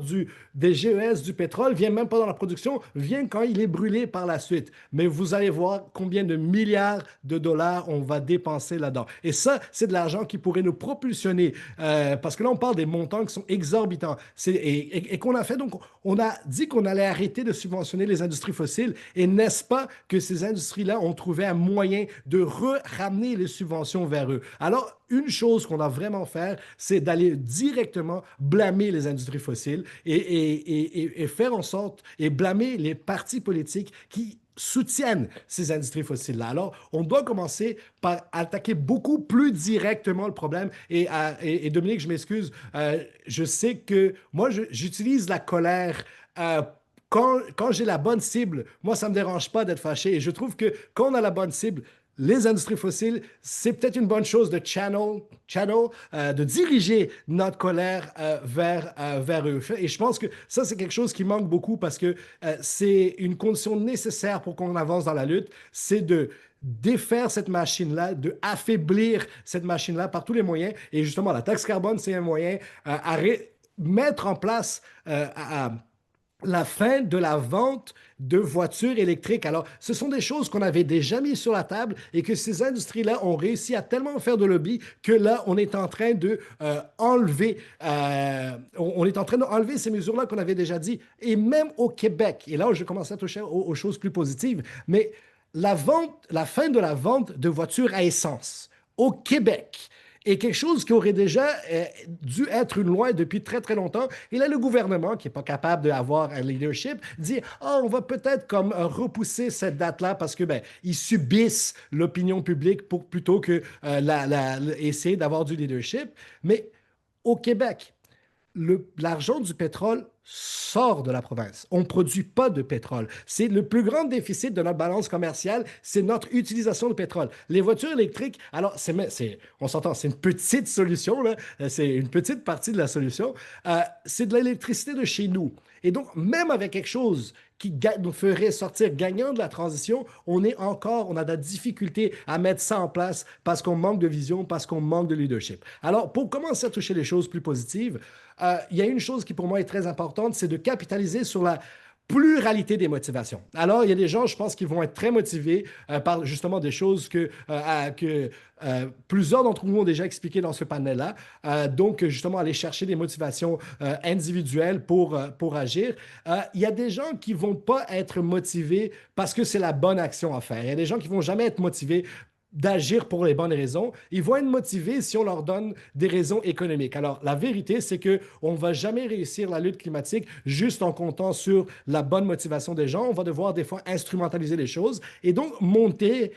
des GES, du pétrole, vient même pas dans la production, vient quand il est brûlé par la suite. Mais vous allez voir combien de milliards de dollars on va dépenser là-dedans. Et ça, c'est de l'argent qui pourrait nous propulsionner parce que là, on parle des montants qui sont exorbitants. Et qu'on a fait, donc, on a dit qu'on allait arrêter de subventionner les industries fossiles. Et n'est-ce pas que ces industries-là ont trouvé un moyen de ramener les subventions vers eux? Alors, une chose qu'on doit vraiment faire, c'est d'aller directement blâmer les industries fossiles et faire en sorte et blâmer les partis politiques qui soutiennent ces industries fossiles-là. Alors, on doit commencer par attaquer beaucoup plus directement le problème. Et Dominique, je m'excuse, je sais que moi, j'utilise la colère quand j'ai la bonne cible. Moi, ça ne me dérange pas d'être fâché. Et je trouve que quand on a la bonne cible, les industries fossiles, c'est peut-être une bonne chose de de diriger notre colère vers eux. Et je pense que ça, c'est quelque chose qui manque beaucoup parce que c'est une condition nécessaire pour qu'on avance dans la lutte, c'est de défaire cette machine-là, de affaiblir cette machine-là par tous les moyens. Et justement, la taxe carbone, c'est un moyen à mettre en place la fin de la vente de voitures électriques. Alors, ce sont des choses qu'on avait déjà mis sur la table et que ces industries-là ont réussi à tellement faire de lobby que là, on est en train de enlever ces mesures-là qu'on avait déjà dit. Et même au Québec, et là, je commence à toucher aux choses plus positives, mais la fin de la vente de voitures à essence au Québec est quelque chose qui aurait déjà dû être une loi depuis très, très longtemps. Et là, le gouvernement, qui n'est pas capable d'avoir un leadership, dit « Ah, on va peut-être comme repousser cette date-là parce que ils subissent l'opinion publique plutôt que essayer d'avoir du leadership. » Mais au Québec, l'argent du pétrole sort de la province. On ne produit pas de pétrole. C'est le plus grand déficit de notre balance commerciale, c'est notre utilisation de pétrole. Les voitures électriques, alors, on s'entend, c'est une petite solution, là, c'est une petite partie de la solution. C'est de l'électricité de chez nous. Et donc, même avec quelque chose qui nous ferait sortir gagnant de la transition, on a de la difficulté à mettre ça en place parce qu'on manque de vision, parce qu'on manque de leadership. Alors, pour commencer à toucher les choses plus positives, il y a une chose qui pour moi est très importante, c'est de capitaliser sur la pluralité des motivations. Alors, il y a des gens, je pense, qui vont être très motivés par justement des choses que plusieurs d'entre nous ont déjà expliqué dans ce panel-là. Donc, justement, aller chercher des motivations individuelles pour agir. Il y a des gens qui ne vont pas être motivés parce que c'est la bonne action à faire. Il y a des gens qui ne vont jamais être motivés d'agir pour les bonnes raisons. Ils vont être motivés si on leur donne des raisons économiques. Alors, la vérité, c'est qu'on ne va jamais réussir la lutte climatique juste en comptant sur la bonne motivation des gens. On va devoir des fois instrumentaliser les choses et donc montrer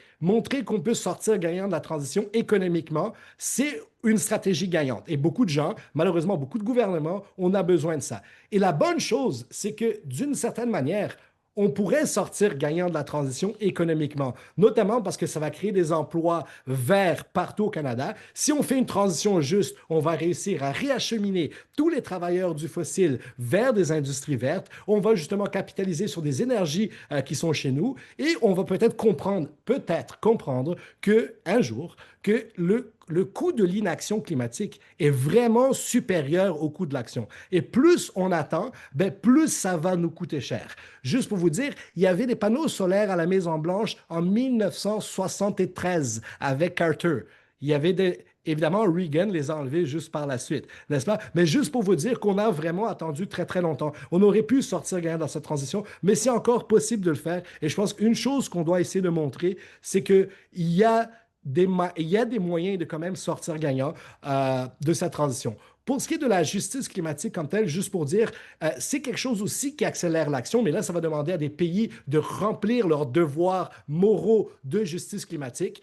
qu'on peut sortir gagnant de la transition économiquement. C'est une stratégie gagnante. Et beaucoup de gens, malheureusement, beaucoup de gouvernements, on a besoin de ça. Et la bonne chose, c'est que d'une certaine manière, on pourrait sortir gagnant de la transition économiquement, notamment parce que ça va créer des emplois verts partout au Canada. Si on fait une transition juste, on va réussir à réacheminer tous les travailleurs du fossile vers des industries vertes. On va justement capitaliser sur des énergies qui sont chez nous et on va peut-être comprendre qu'un jour, que le coût de l'inaction climatique est vraiment supérieur au coût de l'action. Et plus on attend, ben plus ça va nous coûter cher. Juste pour vous dire, il y avait des panneaux solaires à la Maison-Blanche en 1973 avec Carter. Il y avait des... Évidemment, Reagan les a enlevés juste par la suite, n'est-ce pas? Mais juste pour vous dire qu'on a vraiment attendu très, très longtemps. On aurait pu sortir gagnant dans cette transition, mais c'est encore possible de le faire. Et je pense qu'une chose qu'on doit essayer de montrer, c'est qu'il y a il y a des moyens de quand même sortir gagnant de cette transition. Pour ce qui est de la justice climatique comme telle, juste pour dire, c'est quelque chose aussi qui accélère l'action, mais là, ça va demander à des pays de remplir leurs devoirs moraux de justice climatique.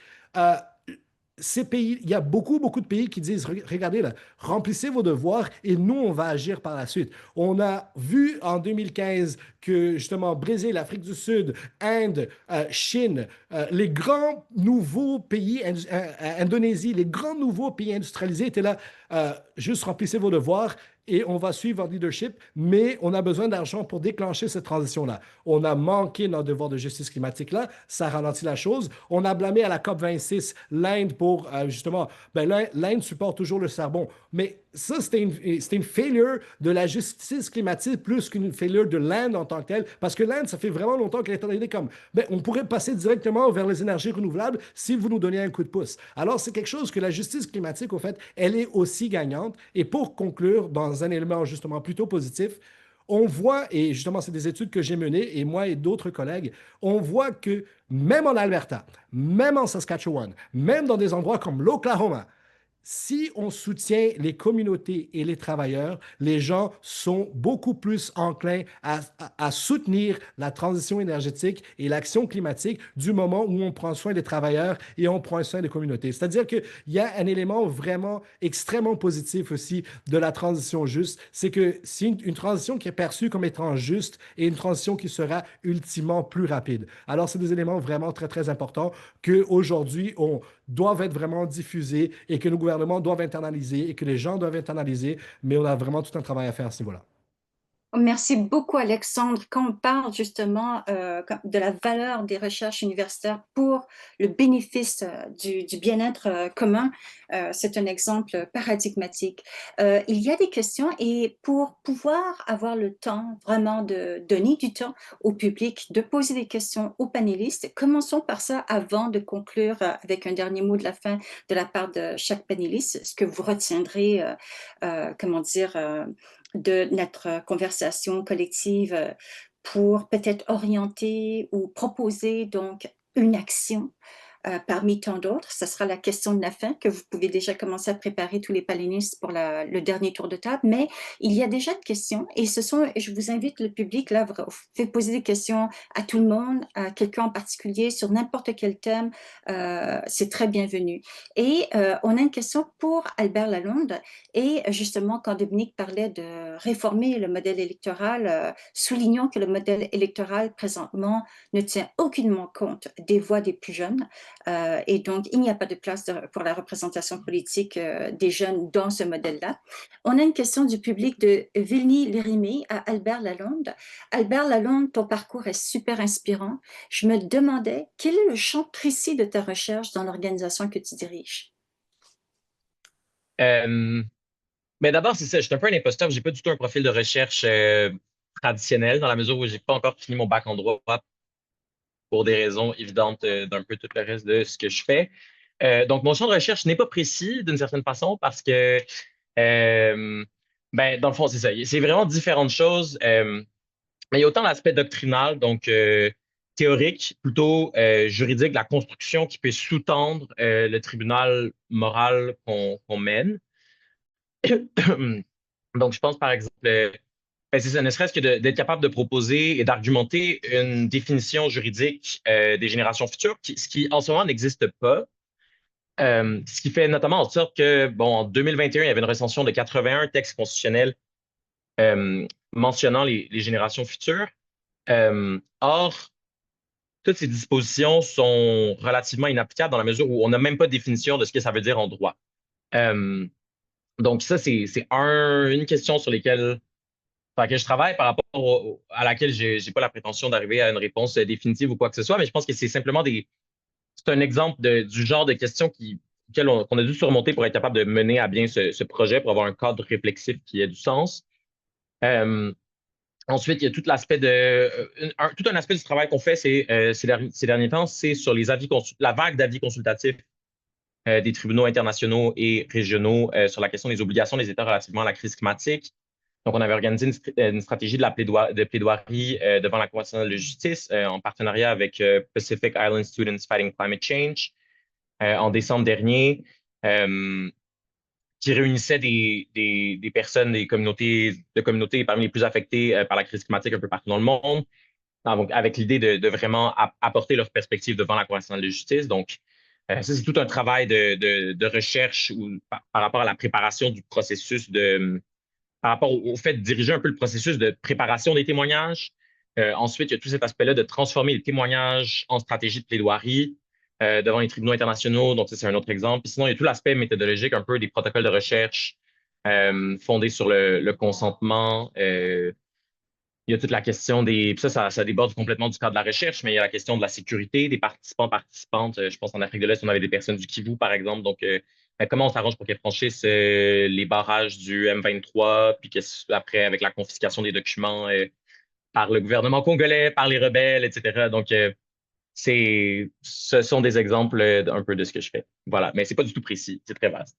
Ces pays, il y a beaucoup, beaucoup de pays qui disent, regardez là, remplissez vos devoirs et nous, on va agir par la suite. On a vu en 2015 que justement Brésil, Afrique du Sud, Inde, Chine, les grands nouveaux pays, Indonésie, les grands nouveaux pays industrialisés étaient là, juste remplissez vos devoirs et on va suivre votre leadership, mais on a besoin d'argent pour déclencher cette transition-là. On a manqué notre devoir de justice climatique-là, ça ralentit la chose. On a blâmé à la COP26 l'Inde pour, justement, ben, l'Inde supporte toujours le charbon, mais ça, c'était une failure de la justice climatique plus qu'une failure de l'Inde en tant que telle, parce que l'Inde, ça fait vraiment longtemps qu'elle est en idée comme, ben, on pourrait passer directement vers les énergies renouvelables si vous nous donniez un coup de pouce. Alors, c'est quelque chose que la justice climatique, au fait, elle est aussi gagnante. Et pour conclure, dans un élément justement plutôt positif, on voit, et justement, c'est des études que j'ai menées, et moi et d'autres collègues, on voit que même en Alberta, même en Saskatchewan, même dans des endroits comme l'Oklahoma, si on soutient les communautés et les travailleurs, les gens sont beaucoup plus enclins à soutenir la transition énergétique et l'action climatique du moment où on prend soin des travailleurs et on prend soin des communautés. C'est-à-dire qu'il y a un élément vraiment extrêmement positif aussi de la transition juste, c'est que c'est une transition qui est perçue comme étant juste et une transition qui sera ultimement plus rapide. Alors, c'est des éléments vraiment très, très importants qu'aujourd'hui, on doivent être vraiment diffusés et que nos gouvernements doivent internaliser et que les gens doivent internaliser, mais on a vraiment tout un travail à faire à ce niveau-là. Merci beaucoup, Alexandre. Quand on parle justement de la valeur des recherches universitaires pour le bénéfice du bien-être commun, c'est un exemple paradigmatique. Il y a des questions et pour pouvoir avoir le temps vraiment de donner du temps au public, de poser des questions aux panélistes, commençons par ça avant de conclure avec un dernier mot de la fin de la part de chaque panéliste, ce que vous retiendrez, de notre conversation collective pour peut-être orienter ou proposer donc une action parmi tant d'autres. Ce sera la question de la fin que vous pouvez déjà commencer à préparer tous les panélistes pour le dernier tour de table. Mais il y a déjà de questions et je vous invite le public, là, vous faites poser des questions à tout le monde, à quelqu'un en particulier sur n'importe quel thème. C'est très bienvenu. Et on a une question pour Albert Lalonde. Et justement, quand Dominique parlait de réformer le modèle électoral, soulignons que le modèle électoral présentement ne tient aucunement compte des voix des plus jeunes. Et donc, il n'y a pas de place pour la représentation politique des jeunes dans ce modèle-là. On a une question du public de Vilny-Lérimée à Albert Lalonde. Albert Lalonde, ton parcours est super inspirant. Je me demandais, quel est le champ précis de ta recherche dans l'organisation que tu diriges? Mais d'abord, c'est ça, je suis un peu un imposteur, j'ai pas du tout un profil de recherche traditionnel dans la mesure où j'ai pas encore fini mon bac en droit pour des raisons évidentes d'un peu tout le reste de ce que je fais. Donc, mon champ de recherche n'est pas précis d'une certaine façon parce que, ben, dans le fond, c'est ça. C'est vraiment différentes choses. Mais il y a autant l'aspect doctrinal, donc théorique, plutôt juridique, la construction qui peut sous-tendre le tribunal moral qu'on mène. Donc, je pense par exemple, ben, c'est ça, ne serait-ce que d'être capable de proposer et d'argumenter une définition juridique des générations futures, ce qui en ce moment n'existe pas. Ce qui fait notamment en sorte que, bon, en 2021, il y avait une recension de 81 textes constitutionnels mentionnant les générations futures. Or, toutes ces dispositions sont relativement inapplicables dans la mesure où on n'a même pas de définition de ce que ça veut dire en droit. Donc, ça, c'est une question sur laquelle je travaille par rapport à laquelle j'ai pas la prétention d'arriver à une réponse définitive ou quoi que ce soit, mais je pense que c'est simplement c'est un exemple du genre de questions qu'on a dû surmonter pour être capable de mener à bien ce projet, pour avoir un cadre réflexif qui ait du sens. Ensuite, il y a tout l'aspect tout un aspect du travail qu'on fait ces derniers temps, c'est sur la vague d'avis consultatifs des tribunaux internationaux et régionaux sur la question des obligations des États relativement à la crise climatique. Donc, on avait organisé une stratégie de plaidoirie devant la Cour nationale de justice en partenariat avec Pacific Island Students Fighting Climate Change en décembre dernier, qui réunissait des personnes, des communautés parmi les plus affectées par la crise climatique un peu partout dans le monde, donc avec l'idée de vraiment apporter leur perspective devant la Cour nationale de justice. Donc, ça, c'est tout un travail de recherche par rapport à la préparation du processus par rapport au fait de diriger un peu le processus de préparation des témoignages. Ensuite, il y a tout cet aspect-là de transformer les témoignages en stratégie de plaidoirie devant les tribunaux internationaux. Donc, ça, c'est un autre exemple. Puis sinon, il y a tout l'aspect méthodologique un peu des protocoles de recherche fondés sur le consentement. Il y a toute la question puis ça déborde complètement du cadre de la recherche, mais il y a la question de la sécurité des participantes. Je pense en Afrique de l'Est, on avait des personnes du Kivu, par exemple. Donc, comment on s'arrange pour qu'elles franchissent les barrages du M23, puis après, avec la confiscation des documents par le gouvernement congolais, par les rebelles, etc. Donc, ce sont des exemples un peu de ce que je fais. Voilà, mais c'est pas du tout précis, c'est très vaste.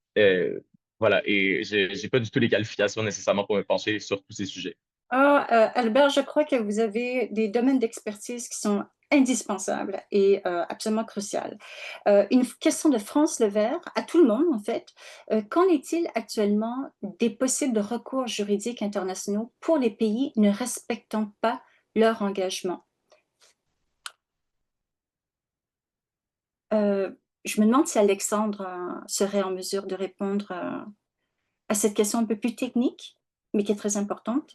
Voilà, et j'ai pas du tout les qualifications nécessairement pour me pencher sur tous ces sujets. Albert, je crois que vous avez des domaines d'expertise qui sont indispensables et absolument cruciales. Une question de France Levert à tout le monde, en fait. Qu'en est-il actuellement des possibles recours juridiques internationaux pour les pays ne respectant pas leur engagement? Je me demande si Alexandre serait en mesure de répondre à cette question un peu plus technique, mais qui est très importante.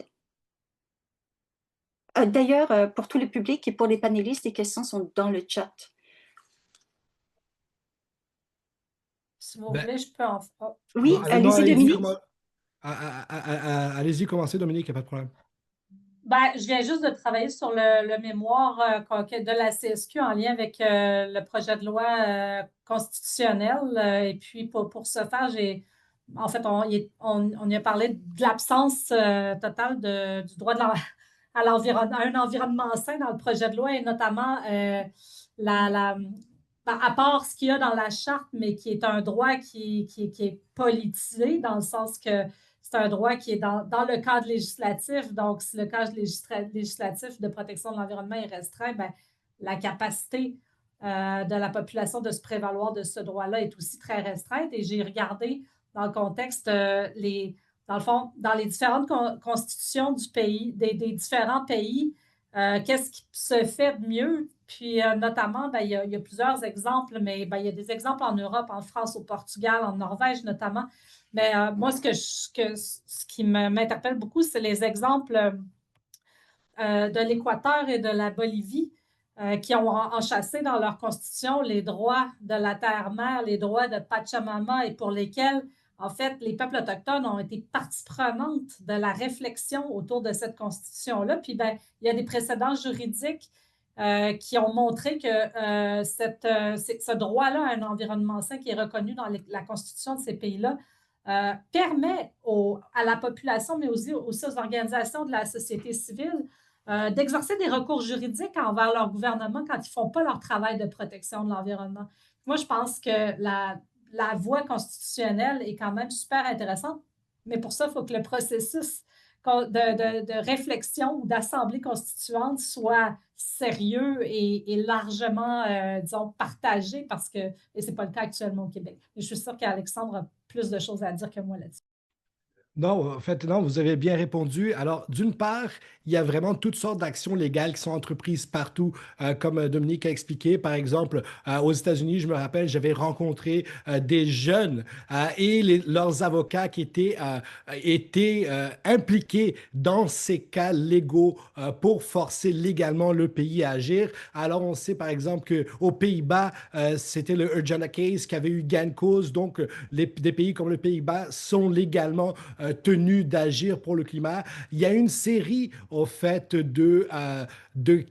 D'ailleurs, pour tout le public et pour les panélistes, les questions sont dans le chat. Si vous voulez, je peux en faire. Oui, allez-y, Dominique. Allez-y, commencez, Dominique, il n'y a pas de problème. Ben, je viens juste de travailler sur le mémoire de la CSQ en lien avec le projet de loi constitutionnel. Et puis, pour ce faire, en fait, on y a parlé de l'absence totale du droit à un environnement sain dans le projet de loi, et notamment à part ce qu'il y a dans la charte, mais qui est un droit qui est politisé, dans le sens que c'est un droit qui est dans le cadre législatif. Donc, si le cadre législatif de protection de l'environnement est restreint, ben, la capacité de la population de se prévaloir de ce droit-là est aussi très restreinte. Et j'ai regardé dans le contexte, dans le fond, dans les différentes constitutions du pays, des différents pays, qu'est-ce qui se fait de mieux? Puis, notamment, ben, il y a plusieurs exemples, mais ben, il y a des exemples en Europe, en France, au Portugal, en Norvège notamment. Mais moi, ce qui m'interpelle beaucoup, c'est les exemples de l'Équateur et de la Bolivie qui ont enchâssé dans leur constitution les droits de la terre-mère, les droits de Pachamama, et pour lesquels, en fait, les peuples autochtones ont été partie prenante de la réflexion autour de cette constitution-là. Puis, ben, il y a des précédents juridiques qui ont montré que ce droit-là à un environnement sain qui est reconnu dans la constitution de ces pays-là permet à la population, mais aussi aux organisations de la société civile d'exercer des recours juridiques envers leur gouvernement quand ils ne font pas leur travail de protection de l'environnement. Moi, je pense que la voie constitutionnelle est quand même super intéressante, mais pour ça, il faut que le processus de réflexion ou d'assemblée constituante soit sérieux et largement, disons, partagé, parce que, et ce n'est pas le cas actuellement au Québec. Et je suis sûre qu'Alexandre a plus de choses à dire que moi là-dessus. Non, en fait, non, vous avez bien répondu. Alors, d'une part, il y a vraiment toutes sortes d'actions légales qui sont entreprises partout, comme Dominique a expliqué. Par exemple, aux États-Unis, je me rappelle, j'avais rencontré des jeunes et leurs avocats qui étaient impliqués dans ces cas légaux pour forcer légalement le pays à agir. Alors, on sait par exemple qu'aux Pays-Bas, c'était le Urjana Case qui avait eu gain de cause. Donc, des pays comme le Pays-Bas sont légalement tenus d'agir pour le climat. Il y a une série, au fait, de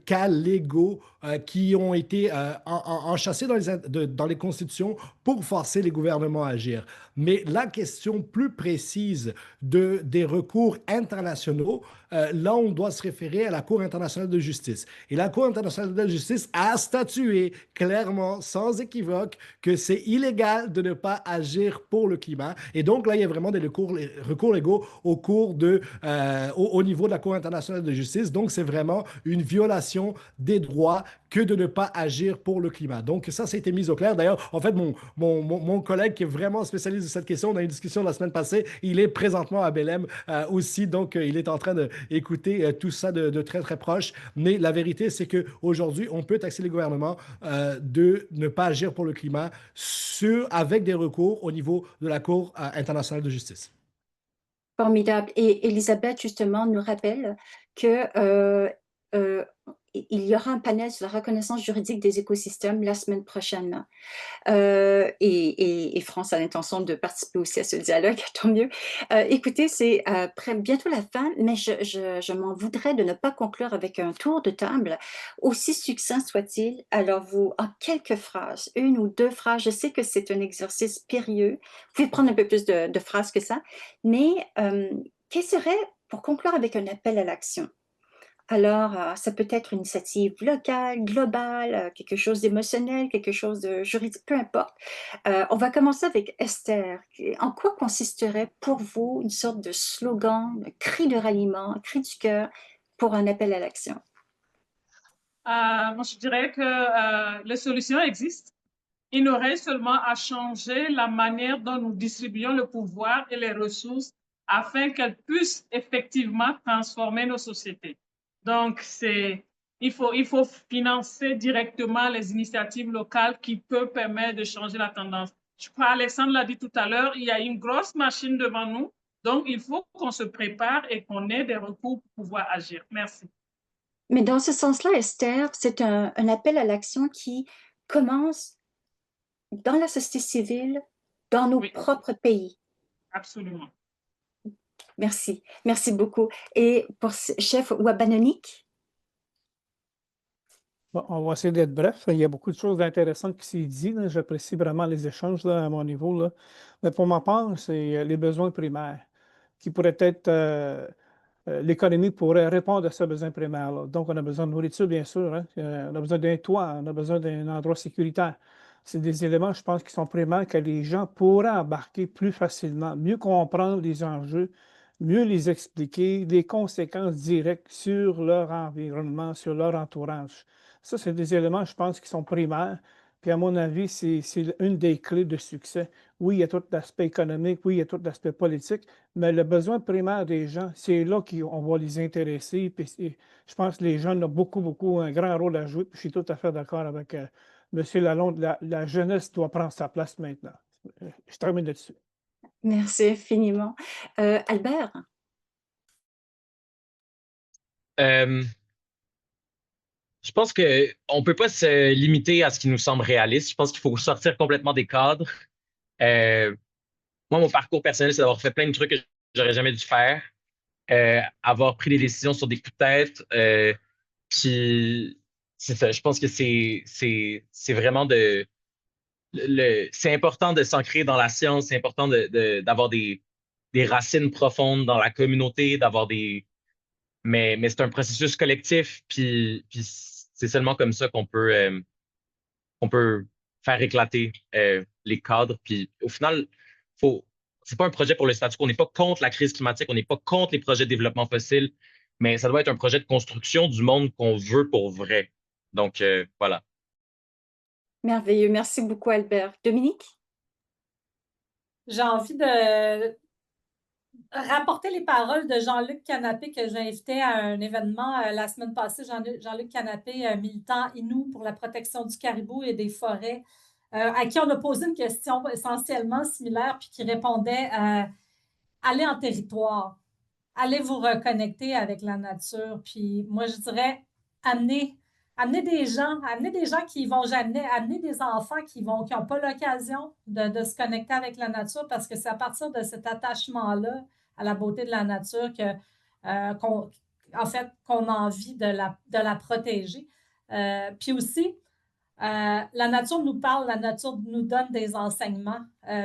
cas légaux qui ont été enchâssés dans les constitutions pour forcer les gouvernements à agir. Mais la question plus précise des recours internationaux, là, on doit se référer à la Cour internationale de justice. Et la Cour internationale de justice a statué clairement, sans équivoque, que c'est illégal de ne pas agir pour le climat. Et donc, là, il y a vraiment des recours légaux au niveau de la Cour internationale de justice. Donc, c'est vraiment une violation des droits que de ne pas agir pour le climat. Donc, ça a été mis au clair. D'ailleurs, en fait, mon collègue qui est vraiment spécialiste de cette question, on a eu une discussion la semaine passée, il est présentement à Belém aussi, donc il est en train d'écouter tout ça de très, très proche. Mais la vérité, c'est qu'aujourd'hui, on peut taxer les gouvernements de ne pas agir pour le climat avec des recours au niveau de la Cour internationale de justice. Formidable. Et Elisabeth, justement, nous rappelle que il y aura un panel sur la reconnaissance juridique des écosystèmes la semaine prochaine. Et France a l'intention de participer aussi à ce dialogue, tant mieux. Écoutez, c'est bientôt la fin, mais je m'en voudrais de ne pas conclure avec un tour de table, aussi succinct soit-il. Alors, vous, en quelques phrases, une ou deux phrases, je sais que c'est un exercice périlleux, vous pouvez prendre un peu plus de phrases que ça, mais quel serait, pour conclure avec un appel à l'action? Alors, ça peut être une initiative locale, globale, quelque chose d'émotionnel, quelque chose de juridique, peu importe. On va commencer avec Esther. En quoi consisterait pour vous une sorte de slogan, un cri de ralliement, un cri du cœur pour un appel à l'action? Moi, je dirais que les solutions existent. Il nous reste seulement à changer la manière dont nous distribuons le pouvoir et les ressources afin qu'elles puissent effectivement transformer nos sociétés. Donc, il faut financer directement les initiatives locales qui peuvent permettre de changer la tendance. Je crois, Alexandre l'a dit tout à l'heure, il y a une grosse machine devant nous. Donc, il faut qu'on se prépare et qu'on ait des recours pour pouvoir agir. Merci. Mais dans ce sens-là, Esther, c'est un appel à l'action qui commence dans la société civile, dans nos Oui, propres pays. absolument. Merci, merci beaucoup. Et pour chef Wabanonik? Bon, on va essayer d'être bref. Il y a beaucoup de choses intéressantes qui s'est dit. J'apprécie vraiment les échanges là, à mon niveau. Là. Mais pour ma part, c'est les besoins primaires qui pourraient être. L'économie pourrait répondre à ces besoins primaires-là. Donc, on a besoin de nourriture, bien sûr. Hein. On a besoin d'un toit, on a besoin d'un endroit sécuritaire. C'est des éléments, je pense, qui sont primaires que les gens pourraient embarquer plus facilement, mieux comprendre les enjeux, mieux les expliquer, les conséquences directes sur leur environnement, sur leur entourage. Ça, c'est des éléments, je pense, qui sont primaires. Puis, à mon avis, c'est une des clés de succès. Oui, il y a tout l'aspect économique, oui, il y a tout l'aspect politique, mais le besoin primaire des gens, c'est là qu'on va les intéresser. Puis je pense que les jeunes ont beaucoup, un grand rôle à jouer. Puis je suis tout à fait d'accord avec M. Lalonde. La jeunesse doit prendre sa place maintenant. Je termine là-dessus. Merci infiniment. Albert? Je pense qu'on ne peut pas se limiter à ce qui nous semble réaliste. Je pense qu'il faut sortir complètement des cadres. Euh, Moi, mon parcours personnel, c'est d'avoir fait plein de trucs que j'aurais jamais dû faire, avoir pris des décisions sur des coups de tête. Puis, c'est ça. Je pense que c'est vraiment c'est important de s'ancrer dans la science. C'est important d'avoir des racines profondes dans la communauté, mais c'est un processus collectif. Puis c'est seulement comme ça qu'on peut faire éclater les cadres. Puis au final, c'est pas un projet pour le statu quo. On n'est pas contre la crise climatique, on n'est pas contre les projets de développement fossile, mais ça doit être un projet de construction du monde qu'on veut pour vrai. Donc, voilà. Merveilleux. Merci beaucoup, Albert. Dominique? J'ai envie de rapporter les paroles de Jean-Luc Canapé que j'ai invité à un événement la semaine passée. Jean-Luc Canapé, militant Innu pour la protection du caribou et des forêts, à qui on a posé une question essentiellement similaire, puis qui répondait allez en territoire, allez vous reconnecter avec la nature. Puis moi, je dirais amener des gens qui vont jamais, amener des enfants qui n'ont pas l'occasion de se connecter avec la nature, parce que c'est à partir de cet attachement-là à la beauté de la nature qu'on a envie de la protéger. Puis aussi, la nature nous parle, la nature nous donne des enseignements.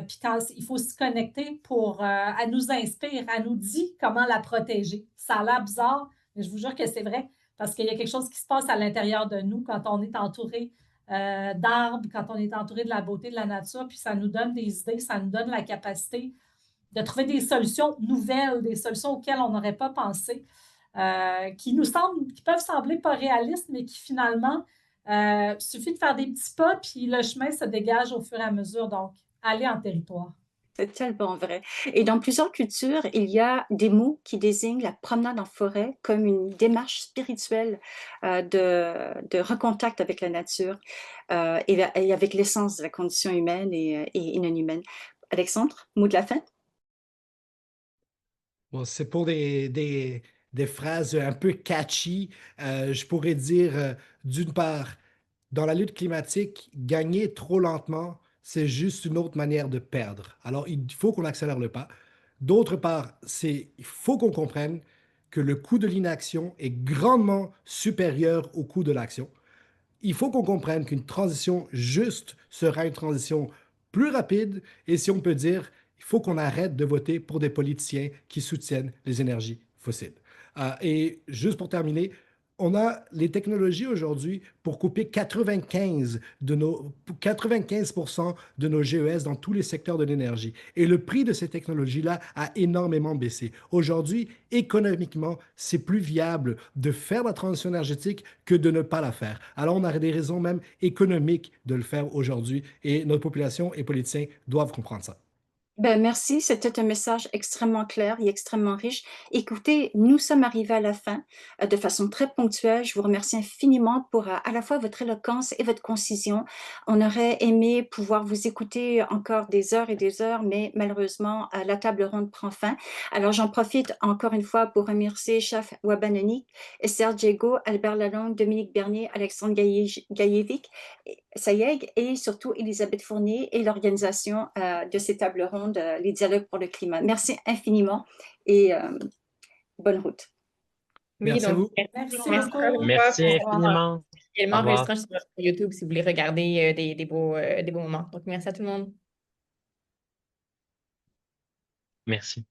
Puis quand il faut se connecter elle nous inspire, elle nous dit comment la protéger. Ça a l'air bizarre, mais je vous jure que c'est vrai, parce qu'il y a quelque chose qui se passe à l'intérieur de nous quand on est entouré d'arbres, quand on est entouré de la beauté de la nature, puis ça nous donne des idées, ça nous donne la capacité de trouver des solutions nouvelles, des solutions auxquelles on n'aurait pas pensé, qui peuvent sembler pas réalistes, mais qui finalement, suffit de faire des petits pas, puis le chemin se dégage au fur et à mesure. Donc, aller en territoire. C'est tellement vrai. Et dans plusieurs cultures, il y a des mots qui désignent la promenade en forêt comme une démarche spirituelle de recontact avec la nature et avec l'essence de la condition humaine et non humaine. Alexandre, mot de la fin? Bon, c'est pour des phrases un peu catchy. Je pourrais dire, d'une part, dans la lutte climatique, gagner trop lentement, c'est juste une autre manière de perdre. Alors, il faut qu'on accélère le pas. D'autre part, il faut qu'on comprenne que le coût de l'inaction est grandement supérieur au coût de l'action. Il faut qu'on comprenne qu'une transition juste sera une transition plus rapide et si on peut dire, il faut qu'on arrête de voter pour des politiciens qui soutiennent les énergies fossiles. Et juste pour terminer, on a les technologies aujourd'hui pour couper 95% de nos GES dans tous les secteurs de l'énergie. Et le prix de ces technologies-là a énormément baissé. Aujourd'hui, économiquement, c'est plus viable de faire la transition énergétique que de ne pas la faire. Alors, on a des raisons même économiques de le faire aujourd'hui et notre population et politiciens doivent comprendre ça. Ben, merci, c'était un message extrêmement clair et extrêmement riche. Écoutez, nous sommes arrivés à la fin de façon très ponctuelle. Je vous remercie infiniment pour à la fois votre éloquence et votre concision. On aurait aimé pouvoir vous écouter encore des heures et des heures, mais malheureusement, la table ronde prend fin. Alors, j'en profite encore une fois pour remercier Chef Wabanonik, Esther Diego, Albert Lalonde, Dominique Bernier, Alexandre Gaïevic, Sayeg et surtout Elisabeth Fournier et l'organisation de ces tables rondes, les dialogues pour le climat. Merci infiniment et bonne route. Oui, Merci à donc, vous. Merci merci beaucoup. encore une Merci fois. infiniment. Également Au revoir. enregistrant sur YouTube si vous voulez regarder des beaux moments. Donc, merci à tout le monde. Merci.